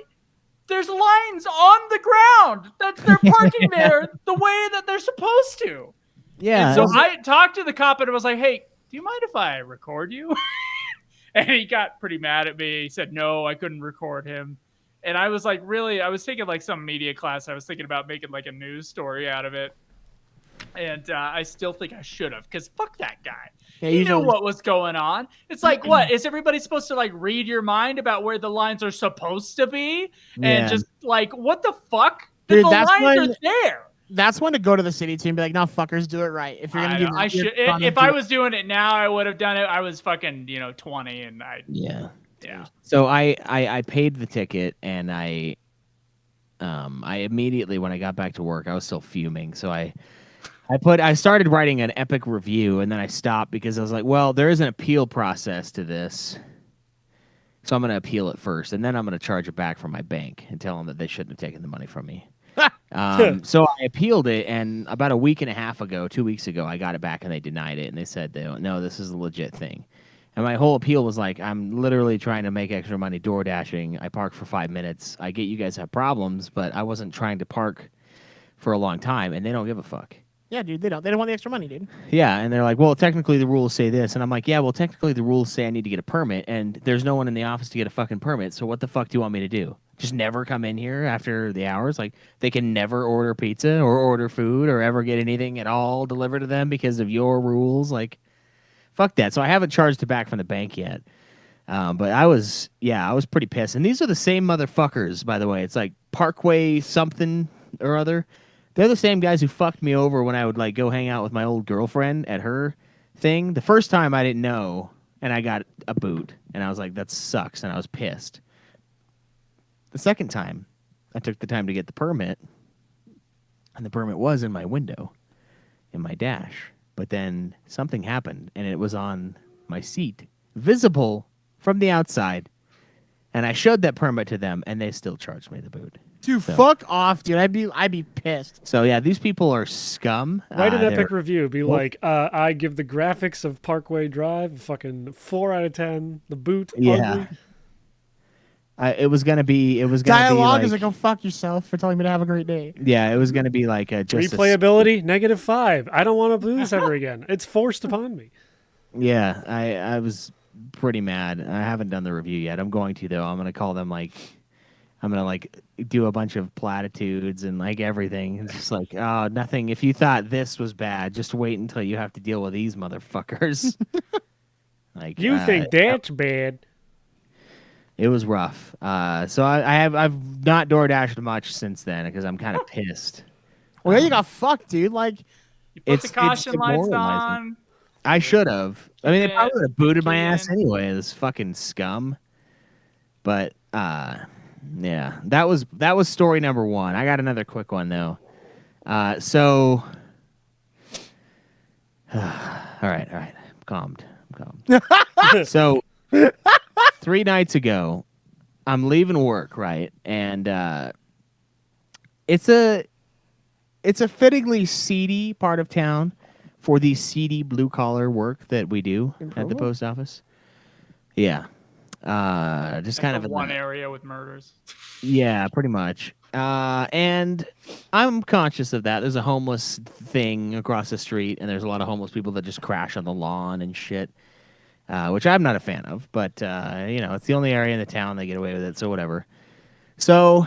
there's lines on the ground that they're parking there the way that they're supposed to. Yeah. And so I talked to the cop and I was like, "Hey, do you mind if I record you?" And he got pretty mad at me. He said, "No, I couldn't record him." And I was like, really, I was taking like some media class. I was thinking about making like a news story out of it. And I still think I should have, because fuck that guy. Yeah, He you knew don't- what was going on. It's like, what? Is everybody supposed to like read your mind about where the lines are supposed to be? Yeah. And just like, what the fuck? Dude, the that's lines when- are there. That's when to go to the city team and be like, no, fuckers, do it right. If you're I gonna do know, that, I you're should. gonna If do I it. was doing it now, I would have done it. I was fucking, 20, and Yeah. yeah. So I paid the ticket, and I immediately, when I got back to work, I was still fuming. So I started writing an epic review, and then I stopped because I was like, well, there is an appeal process to this. So I'm going to appeal it first, and then I'm going to charge it back from my bank and tell them that they shouldn't have taken the money from me. So I appealed it, and about a week and a half ago, 2 weeks ago, I got it back, and they denied it, and they said, no, this is a legit thing. And my whole appeal was like, I'm literally trying to make extra money door dashing. I park for 5 minutes. I get you guys have problems, but I wasn't trying to park for a long time, and they don't give a fuck. Yeah, dude, they don't want the extra money, dude. Yeah, and they're like, well, technically the rules say this. And I'm like, yeah, well, technically the rules say I need to get a permit, and there's no one in the office to get a fucking permit. So what the fuck do you want me to do? Just never come in here after the hours? Like, they can never order pizza or order food or ever get anything at all delivered to them because of your rules? Like, fuck that. So I haven't charged it back from the bank yet. But I was pretty pissed. And these are the same motherfuckers, by the way. It's like Parkway something or other. They're the same guys who fucked me over when I would like go hang out with my old girlfriend at her thing. The first time I didn't know, and I got a boot, and I was like, that sucks, and I was pissed. The second time, I took the time to get the permit, and the permit was in my window, in my dash. But then something happened, and it was on my seat, visible from the outside. And I showed that permit to them, and they still charged me the boot. Dude, So- fuck off, dude. I'd be pissed. So yeah, these people are scum. Write an They're- epic review. Be Well- like, I give the graphics of Parkway Drive a fucking 4 out of 10. The boot, Yeah. ugly. It was gonna be Dialogue like, is like, go fuck yourself for telling me to have a great day. yeah, it was gonna be like just Replayability, -5. I don't want to do this ever again. It's forced upon me. Yeah, I was pretty mad. I haven't done the review yet. I'm going to though. I'm gonna call them like, I'm gonna like do a bunch of platitudes and like everything. It's just like, oh, nothing. If you thought this was bad, just wait until you have to deal with these motherfuckers. Like You think that's bad? it was rough. So I've not door dashed much since then because I'm kind of pissed. Well, yeah, you got fucked, dude. Like, You put It's- the caution it's lights demoralizing. on. I should have. I mean, they Yeah, probably would have booted my key ass in. anyway. This fucking scum. But yeah, that was story number one. I got another quick one though. So, all right, I'm calmed. So, 3 nights ago, I'm leaving work, right, and it's a fittingly seedy part of town for the seedy blue collar work that we do In at the Provo? post office. Yeah. Just kind of in one the- area with murders. yeah, pretty much. And I'm conscious of that. There's a homeless thing across the street, and there's a lot of homeless people that just crash on the lawn and shit, which I'm not a fan of. But, it's the only area in the town they get away with it, so whatever. So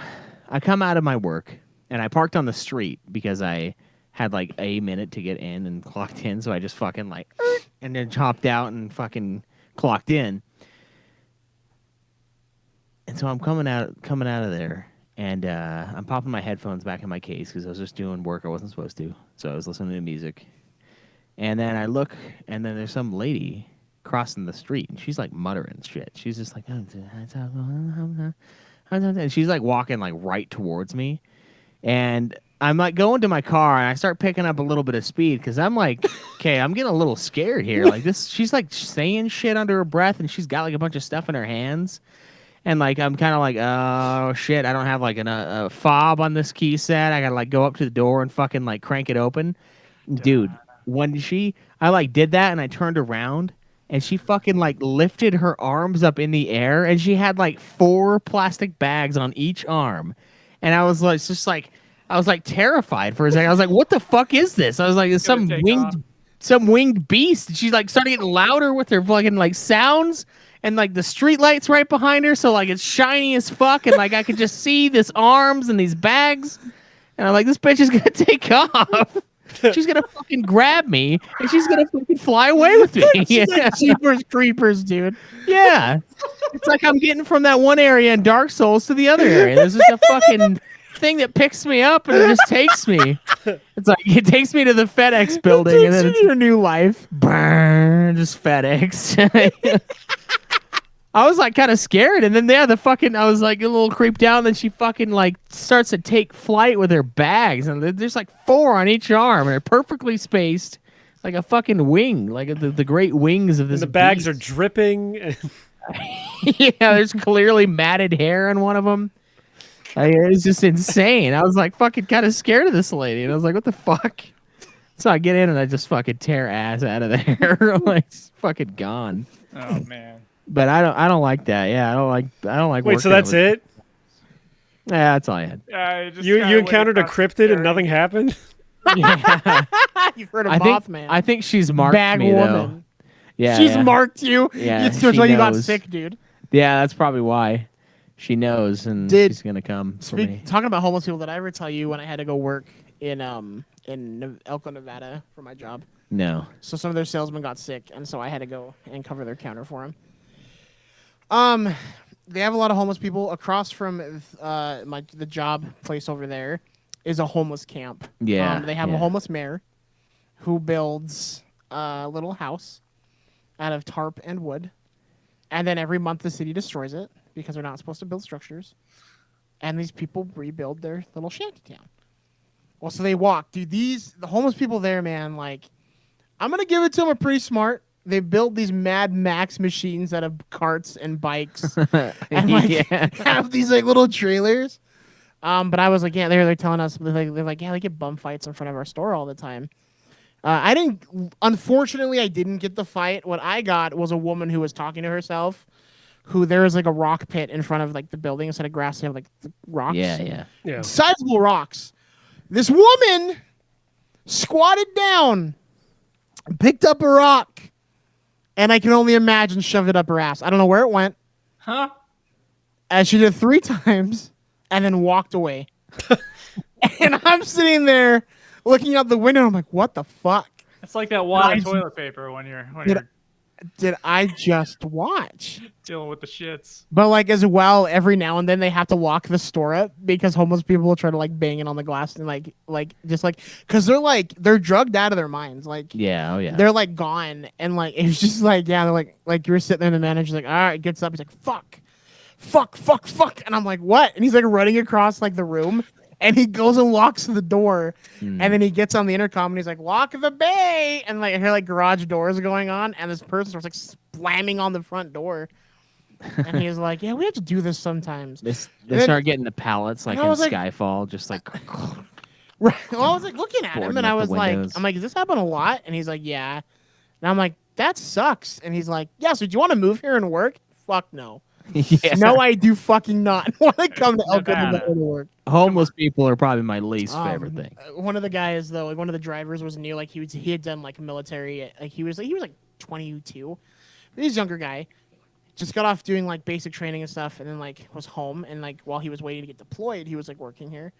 I come out of my work, and I parked on the street because I had like a minute to get in and clocked in, so I just fucking like, and then hopped out and fucking clocked in. And so I'm coming out of there, and I'm popping my headphones back in my case because I was just doing work I wasn't supposed to. So I was listening to music, and then I look, and then there's some lady crossing the street, and she's like muttering shit. She's just like, and she's like walking like right towards me, and I'm like going to my car, and I start picking up a little bit of speed because I'm like, okay, I'm getting a little scared here. Like this, she's like saying shit under her breath, and she's got like a bunch of stuff in her hands. And like I'm kind of like, oh shit, I don't have like a fob on this key set. I gotta like go up to the door and fucking like crank it open. Dude, when I like did that and I turned around and she fucking like lifted her arms up in the air and she had like 4 plastic bags on each arm. And I was like, it's just like, I was like terrified for a second. I was like, what the fuck is this? I was like, it's some winged beast. And she's like started getting louder with her fucking like sounds. And like the street lights right behind her, so like it's shiny as fuck, and like I could just see this arms and these bags, and I'm like, this bitch is gonna take off. She's gonna fucking grab me, and she's gonna fucking fly away with me. Jeepers creepers, dude. Yeah, it's like I'm getting from that one area in Dark Souls to the other area. There's just a fucking thing that picks me up and it just takes me. It's like it takes me to the FedEx building, and then it's your new life. Burn, just FedEx. I was like kind of scared, and then I was like a little creeped out, and then she fucking like starts to take flight with her bags, and there's like 4 on each arm, and they're perfectly spaced, like a fucking wing, like the great wings of this. And the bags beast. are dripping. Yeah, there's clearly matted hair on one of them. Like, it was just insane. I was like fucking kind of scared of this lady, and I was like, what the fuck? So I get in and I just fucking tear ass out of there. I'm like, it's fucking gone. Oh man. But I don't like that. Yeah, I don't like. Wait, so working that's with- it? Yeah, that's all I had. You encountered a cryptid and nothing happened? Yeah. You've heard of I think Mothman. I think she's marked Bag me woman. though. Yeah, She's yeah. marked you. Yeah, It's just she why you got knows. sick, dude. Yeah, that's probably why. She knows, and she's gonna come for me. Talking about homeless people, did I ever tell you when I had to go work in Elko, Nevada for my job? No. So some of their salesmen got sick, and so I had to go and cover their counter for them. They have a lot of homeless people. Across from the job place over there is a homeless camp. Yeah. They have a homeless mayor who builds a little house out of tarp and wood, and then every month the city destroys it because they're not supposed to build structures, and these people rebuild their little shanty town. Well, so they walk, dude. The homeless people there, man. Like, I'm gonna give it to them. Are pretty smart. They build these Mad Max machines out of carts and bikes, and like have these like little trailers. But I was like, yeah, they're telling us they're like, yeah, they get bum fights in front of our store all the time. Unfortunately, I didn't get the fight. What I got was a woman who was talking to herself. Who there was like a rock pit in front of like the building instead of grass. They have like the rocks. Yeah. Sizable rocks. This woman squatted down, picked up a rock, and I can only imagine shoved it up her ass. I don't know where it went. Huh? As she did 3 times and then walked away. And I'm sitting there looking out the window. I'm like, what the fuck? It's like that wad of toilet paper when you're Did I just watch? dealing with the shits. But like as well, every now and then they have to lock the store up because homeless people will try to like bang it on the glass and like because they're drugged out of their minds. Like Yeah. Oh yeah. they're like gone and like it's just like yeah, they're like you're sitting there and the manager's like, all right, gets up, he's like, fuck, and I'm like, what? And he's like running across like the room. And he goes and locks the door, and then he gets on the intercom and he's like, "Lock the bay!" And like I hear like garage doors going on, and this person was like slamming on the front door, and he's like, "Yeah, we have to do this sometimes." They start getting the pallets like in Skyfall, just like. Right. Well, I was like looking at him, Boarding and I up the was like, windows. "I'm like, does this happen a lot?" And he's like, "Yeah." And I'm like, "That sucks." And he's like, "Yeah, so do you want to move here and work?" Fuck no. Yeah. No, I do fucking not want to come to Elko Nevada. to work. Homeless people are probably my least favorite thing. One of the guys though, like one of the drivers was new. Like he had done like military. Like he was like 22. He's a younger guy. Just got off doing like basic training and stuff, and then like was home. And like while he was waiting to get deployed, he was like working here.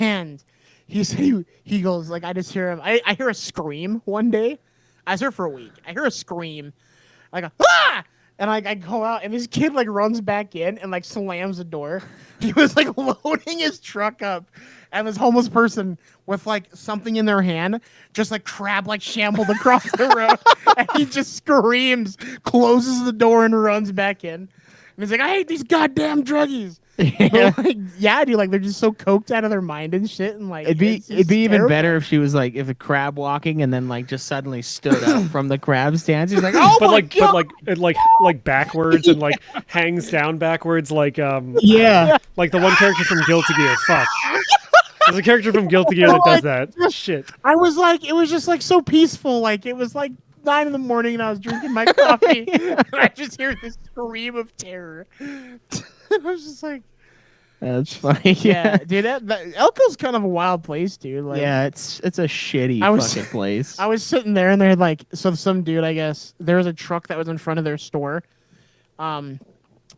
And he said he goes like I just hear him. I hear a scream one day. I was here for a week. I hear a scream. I go ah. And like I go out, and this kid like runs back in and like slams the door. He was like loading his truck up, and this homeless person with like something in their hand just like crab like shambled across the road, and he just screams, closes the door, and runs back in. And he's like, I hate these goddamn druggies. But, like, yeah, dude, like they're just so coked out of their mind and shit, and like It'd be it's just even terrible. better if she was like if a crab walking and then like just suddenly stood up from the crab stance. She's like, oh but my like god, but like backwards and like hangs down backwards like yeah. like the one character from Guilty Gear. Fuck. There's a character from Guilty Gear that does that. Shit. I was like, it was just like so peaceful. Like it was like 9 in the morning, and I was drinking my coffee, and I just hear this scream of terror. I was just like, That's funny. yeah, dude, that Elko's kind of a wild place, dude. Like, Yeah, it's a shitty I was- fucking place. I was sitting there, and they had like, so some dude, I guess, there was a truck that was in front of their store,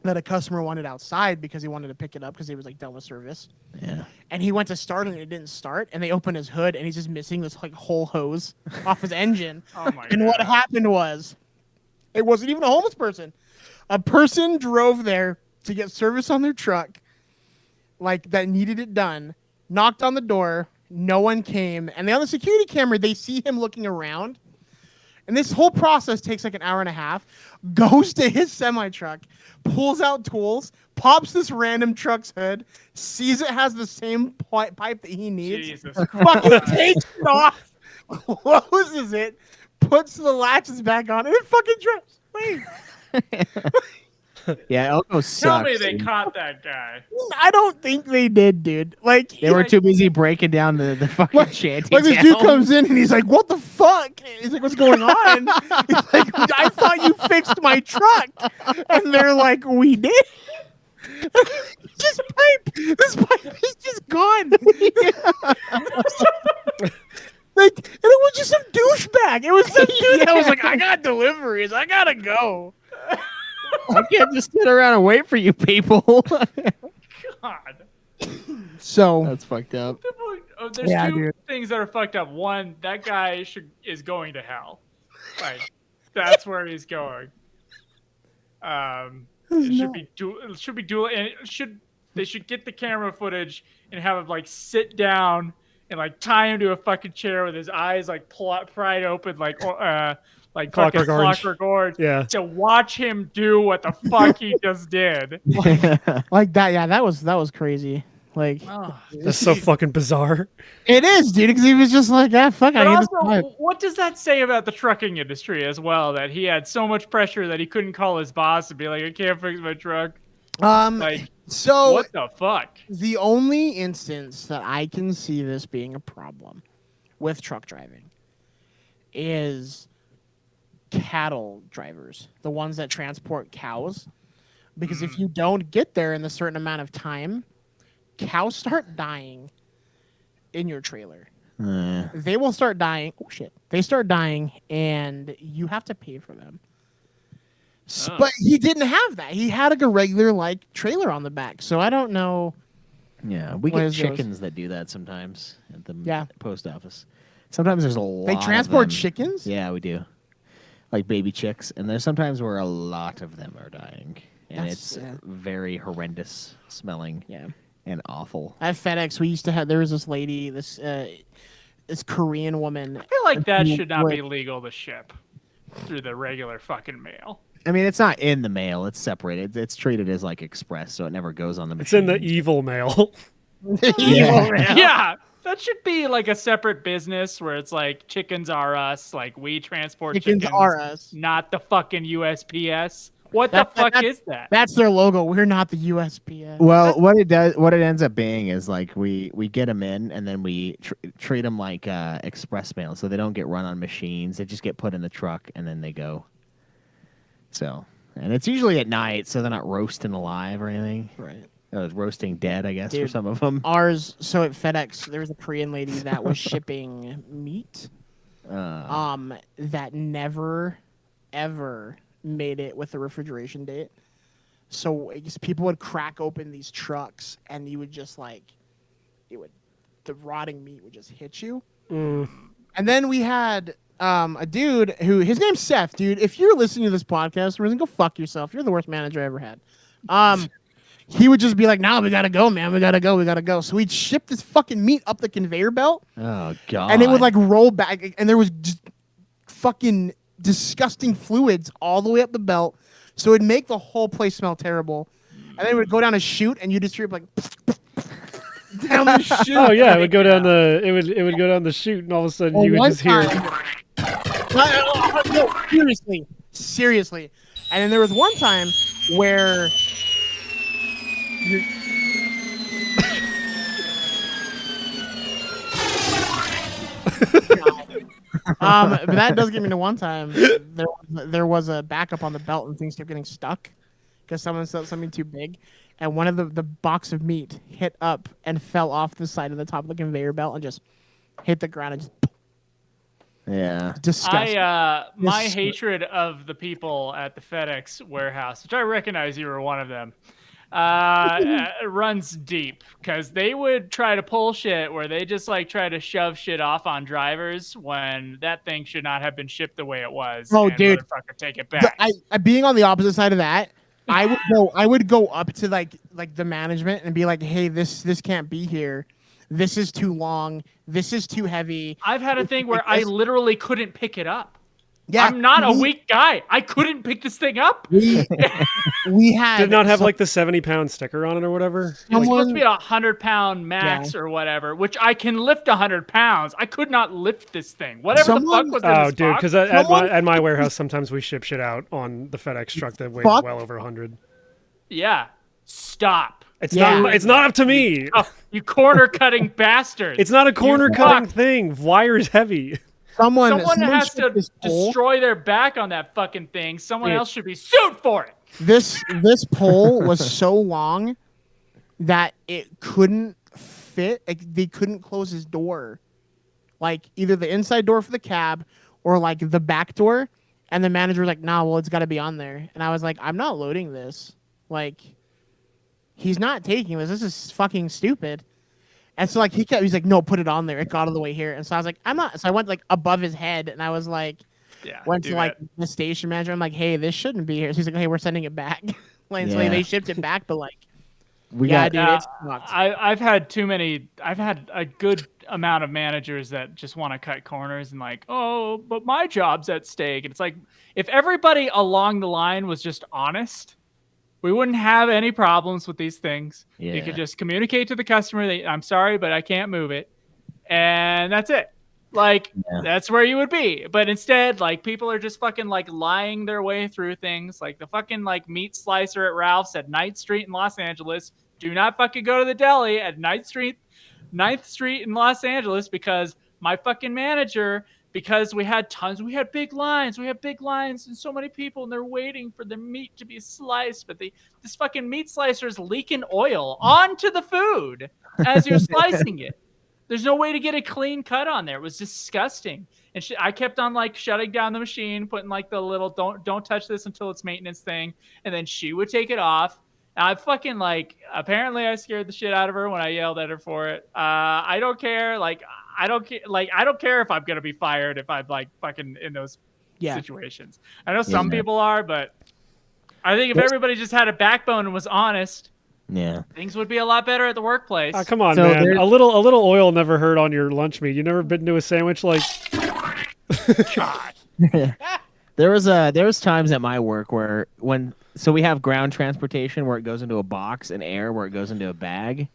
that a customer wanted outside because he wanted to pick it up because he was like done with service. Yeah. And he went to start it and it didn't start, and they opened his hood and he's just missing this like whole hose off his engine. Oh my And what God. happened was, it wasn't even a homeless person. A person drove there to get service on their truck, like that needed it done, knocked on the door, no one came, and on the security camera they see him looking around. And this whole process takes like an hour and a half, goes to his semi-truck, pulls out tools, pops this random truck's hood, sees it has the same pipe that he needs, Jesus fucking Christ. takes it off, closes it, puts the latches back on, and then fucking drives away. Yeah, Elko Tell sucks. me they dude. caught that guy. I don't think they did, dude. Like They were too busy breaking down the fucking Like- shanty. Like this dude town. comes in and he's like, "What the fuck?" He's like, "What's going on?" He's like, "I thought you fixed my truck," and they're like, "We did." This pipe is just gone. Like, and it was just some douchebag. It was some dude that was like, "I got deliveries. I gotta go." I can't just sit around and wait for you people. God. So That's fucked up. There's Yeah, two dude. things that are fucked up. One, that guy is going to hell. Like, that's where he's going. It should be dual, and they should get the camera footage and have him like sit down and like tie him to a fucking chair with his eyes like pried open like fucking Clockwork Orange. Clockwork Orange. Yeah. To watch him do what the fuck he just did. like that, yeah, that was crazy. Like That's so fucking bizarre. it is, dude, because he was just like, "Ah, fuck." But I need this also, pipe." what does that say about the trucking industry as well? That he had so much pressure that he couldn't call his boss and be like, "I can't fix my truck." Like, So what the fuck? the only instance that I can see this being a problem with truck driving is cattle drivers, the ones that transport cows. Because if you don't get there in a certain amount of time, cows start dying in your trailer. They will start dying. Oh, shit. They start dying, and you have to pay for them. Oh. But he didn't have that. He had like a regular like trailer on the back. So I don't know. Yeah, we What get is those? chickens that do that sometimes at the Yeah. post office. Sometimes there's a lot. They of transport them. chickens? Yeah, we do. Like baby chicks, and there's sometimes where a lot of them are dying, and That's- it's yeah. very horrendous smelling Yeah. and awful. At FedEx, we used to have. There was this lady, this Korean woman. I feel like that who should not be would- legal to ship through the regular fucking mail. I mean, it's not in the mail; it's separated. It's treated as like express, so it never goes on the. It's in the machine. evil mail. Yeah, that should be like a separate business where it's like chickens are us, like we transport Chickens are us. not the fucking USPS. What That- the fuck that- is that? That's their logo. We're not the USPS. Well, what it does, what it ends up being is like we get them in, and then we treat them like express mail, so they don't get run on machines. They just get put in the truck, and then they go. So, and it's usually at night, so they're not roasting alive or anything. Right. Roasting dead, I guess, for Dude. some of them. Ours. So at FedEx, there was a Korean lady that was shipping meat. That never, ever made it with the refrigeration date. So I guess people would crack open these trucks, and you would just like, the rotting meat would just hit you. And then we had a dude who, his name's Seth, dude. If you're listening to this podcast, we're gonna go fuck yourself. You're the worst manager I ever had. he would just be like, "No, we gotta go, man. We gotta go. We gotta go." So we'd ship this fucking meat up the conveyor belt, Oh god. and it would like roll back, and there was just fucking disgusting fluids all the way up the belt. So it'd make the whole place smell terrible. And then it would go down a chute, and you just hear like down the chute. Oh yeah, it would go down the it would go down the chute, and all of a sudden Well, you would one just hear. No, seriously. And then there was one time where but that does get me to one time. There was a backup on the belt, and things kept getting stuck because someone set something too big, and one of the box of meat hit up and fell off the side of the top of the conveyor belt and just hit the ground and just. Yeah. Disgusting. My hatred of the people at the FedEx warehouse, which I recognize you were one of them, runs deep because they would try to pull shit where they just like try to shove shit off on drivers when that thing should not have been shipped the way it was. Oh, and dude. motherfucker, take it back. I being on the opposite side of that, I would go up to like the management and be like, "Hey, this can't be here. This is too long. This is too heavy." I've had a thing where I literally couldn't pick it up. Yeah, I'm not a weak guy. I couldn't pick this thing up. We had Did not have like the 70-pound sticker on it or whatever. It's supposed to be 100-pound max or whatever, which I can lift 100 pounds. I could not lift this thing. Whatever the fuck was in Oh, this dude, box. because at my warehouse sometimes we ship shit out on the FedEx truck that weighs well over 100. Yeah, stop. It's not up to me. Oh, you corner cutting bastards. It's not a corner cutting thing. Wire is heavy. Someone has to destroy their back on that fucking thing. Someone else should be sued for it. This pole was so long that it couldn't fit. Like, they couldn't close his door, like either the inside door for the cab or like the back door. And the manager was like, "Nah, well, it's got to be on there." And I was like, "I'm not loading this. Like, he's not taking this. This is fucking stupid." And so like he's like, "No, put it on there. It got all the way here." And so I was like, "I'm not." So I went like above his head, and I was like, went to like the station manager. I'm like, "Hey, this shouldn't be here." So he's like, "Hey, we're sending it back." So they shipped it back, but like, dude, it's nuts. I've had a good amount of managers that just want to cut corners and like, "Oh, but my job's at stake." And it's like, if everybody along the line was just honest, we wouldn't have any problems with these things. Yeah. You could just communicate to the customer that I'm sorry, but I can't move it. And that's it. Like, that's where you would be. But instead, like, people are just fucking like lying their way through things. Like the fucking like meat slicer at Ralph's at 9th Street in Los Angeles. Do not fucking go to the deli at 9th Street in Los Angeles because my fucking manager, because we had big lines and so many people, and they're waiting for the meat to be sliced, but this fucking meat slicer is leaking oil onto the food as you're slicing it. There's no way to get a clean cut on there. It was disgusting. And I kept on like shutting down the machine, putting like the little don't touch this until it's maintenance thing, and then she would take it off. And I fucking like, apparently I scared the shit out of her when I yelled at her for it. I don't care. Like, I don't care if I'm going to be fired if I'm like fucking in those situations. I know some people are, but I think if everybody just had a backbone and was honest, things would be a lot better at the workplace. Come on, man. A little oil never hurt on your lunch meat. You never bit into a sandwich like God. There was times at my work where so we have ground transportation where it goes into a box, and air where it goes into a bag, and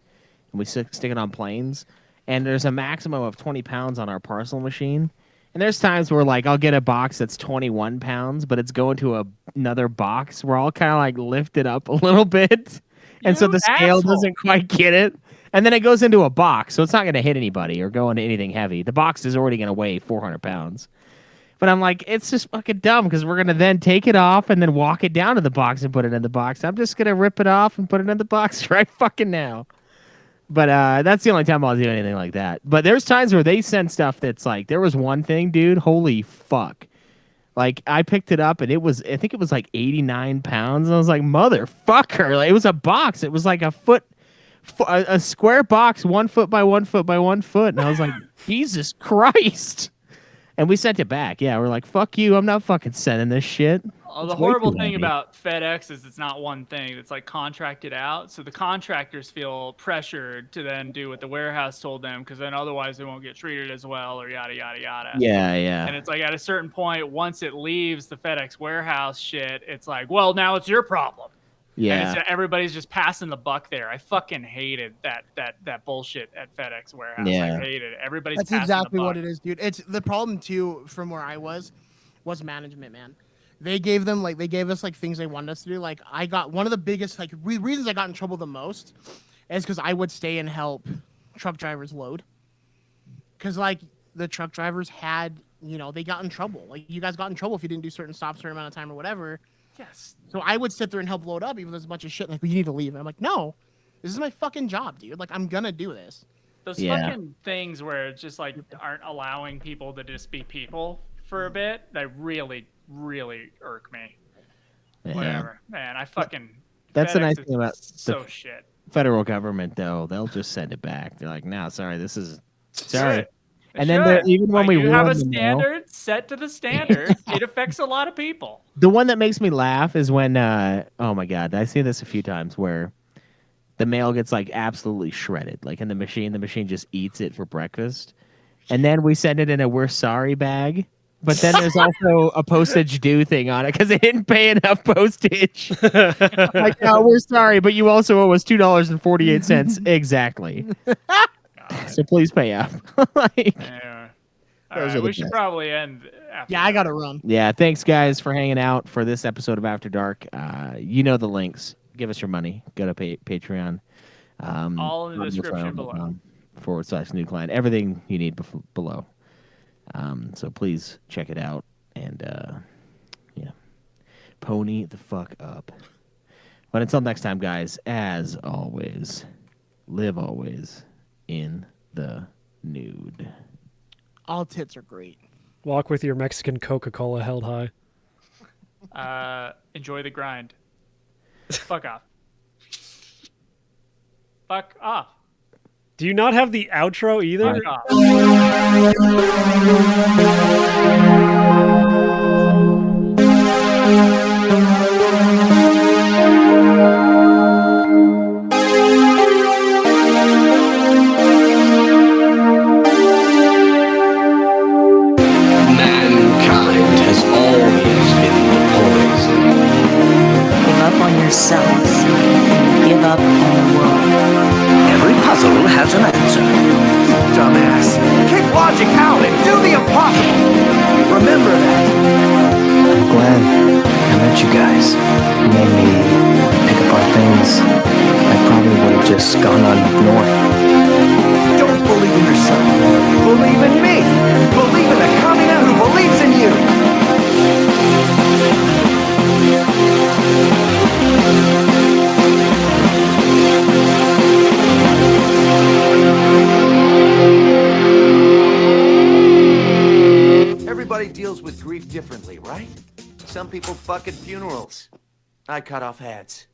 we stick it on planes. And there's a maximum of 20 pounds on our parcel machine. And there's times where like I'll get a box that's 21 pounds, but it's going to another box where I'll kind of like lift it up a little bit. And so the scale doesn't quite get it. And then it goes into a box, so it's not going to hit anybody or go into anything heavy. The box is already going to weigh 400 pounds. But I'm like, it's just fucking dumb because we're going to then take it off and then walk it down to the box and put it in the box. I'm just going to rip it off and put it in the box right fucking now. But that's the only time I'll do anything like that. But there's times where they send stuff that's like, there was one thing, dude, holy fuck. Like, I picked it up, and I think it was like 89 pounds. And I was like, motherfucker. Like, it was a box. It was like a square box, 1 foot by 1 foot by 1 foot. And I was like, Jesus Christ. And we sent it back. Yeah, we're like, fuck you. I'm not fucking sending this shit. the way horrible too thing heavy. about FedEx is it's not one thing. It's like contracted out. So the contractors feel pressured to then do what the warehouse told them because then otherwise they won't get treated as well or yada, yada, yada. Yeah, yeah. And it's like at a certain point, once it leaves the FedEx warehouse shit, it's like, well, now it's your problem. And Yeah. it's, everybody's just passing the buck there. I fucking hated that bullshit at FedEx warehouse. Yeah. I hated it. Everybody's That's passing exactly the buck. what it is, dude. It's the problem too. From where I was management, man. They gave us like things they wanted us to do. Like I got one of the biggest like reasons I got in trouble the most is because I would stay and help truck drivers load. Because like the truck drivers had, they got in trouble. Like you guys got in trouble if you didn't do certain stops for a certain amount of time or whatever. Yes. So I would sit there and help load up, even though there's a bunch of shit like, well, you need to leave. And I'm like, no, this is my fucking job, dude. Like, I'm gonna do this. Those Yeah. fucking things where it's just like aren't allowing people to just be people for a bit, they really, really irk me. Yeah. Whatever. Man, I fucking That's the FedEx nice is thing about so shit. federal government, though. They'll just send it back. They're like, no, sorry, this is sorry. Should. And then they're- even when we you have a warn them, though- standard set to the standard, it affects a lot of people. The one that makes me laugh is when, oh my God, I've seen this a few times where the mail gets like absolutely shredded, like in the machine just eats it for breakfast. And then we send it in a we're sorry bag. But then there's also a postage due thing on it because they didn't pay enough postage. Like, no, we're sorry, but you also owe us $2.48. Exactly. So please pay up. Like, Yeah. All Those right, are the we should best. probably end after Yeah, I gotta run. yeah, thanks guys for hanging out for this episode of After Dark. You know the links. Give us your money. Go to Patreon. All in the description below. /new client. Everything you need below. So please check it out and yeah, pony the fuck up. But until next time, guys, as always, live always in the nude. All tits are great. Walk with your Mexican Coca-Cola held high. Enjoy the grind. Fuck off. Fuck off. Do you not have the outro either? Fuck off. Mankind has always been the poison. Give up on yourselves. Give up on the world. Every puzzle has an answer. Dumbass. Kick logic out and do the impossible. Remember that. I'm glad I met you guys. You made me pick up on things I probably would have just gone on ignoring. Don't believe in yourself. Believe in me. Believe in the communa who believes in you. Everybody deals with grief differently, right? Some people fuck at funerals. I cut off heads.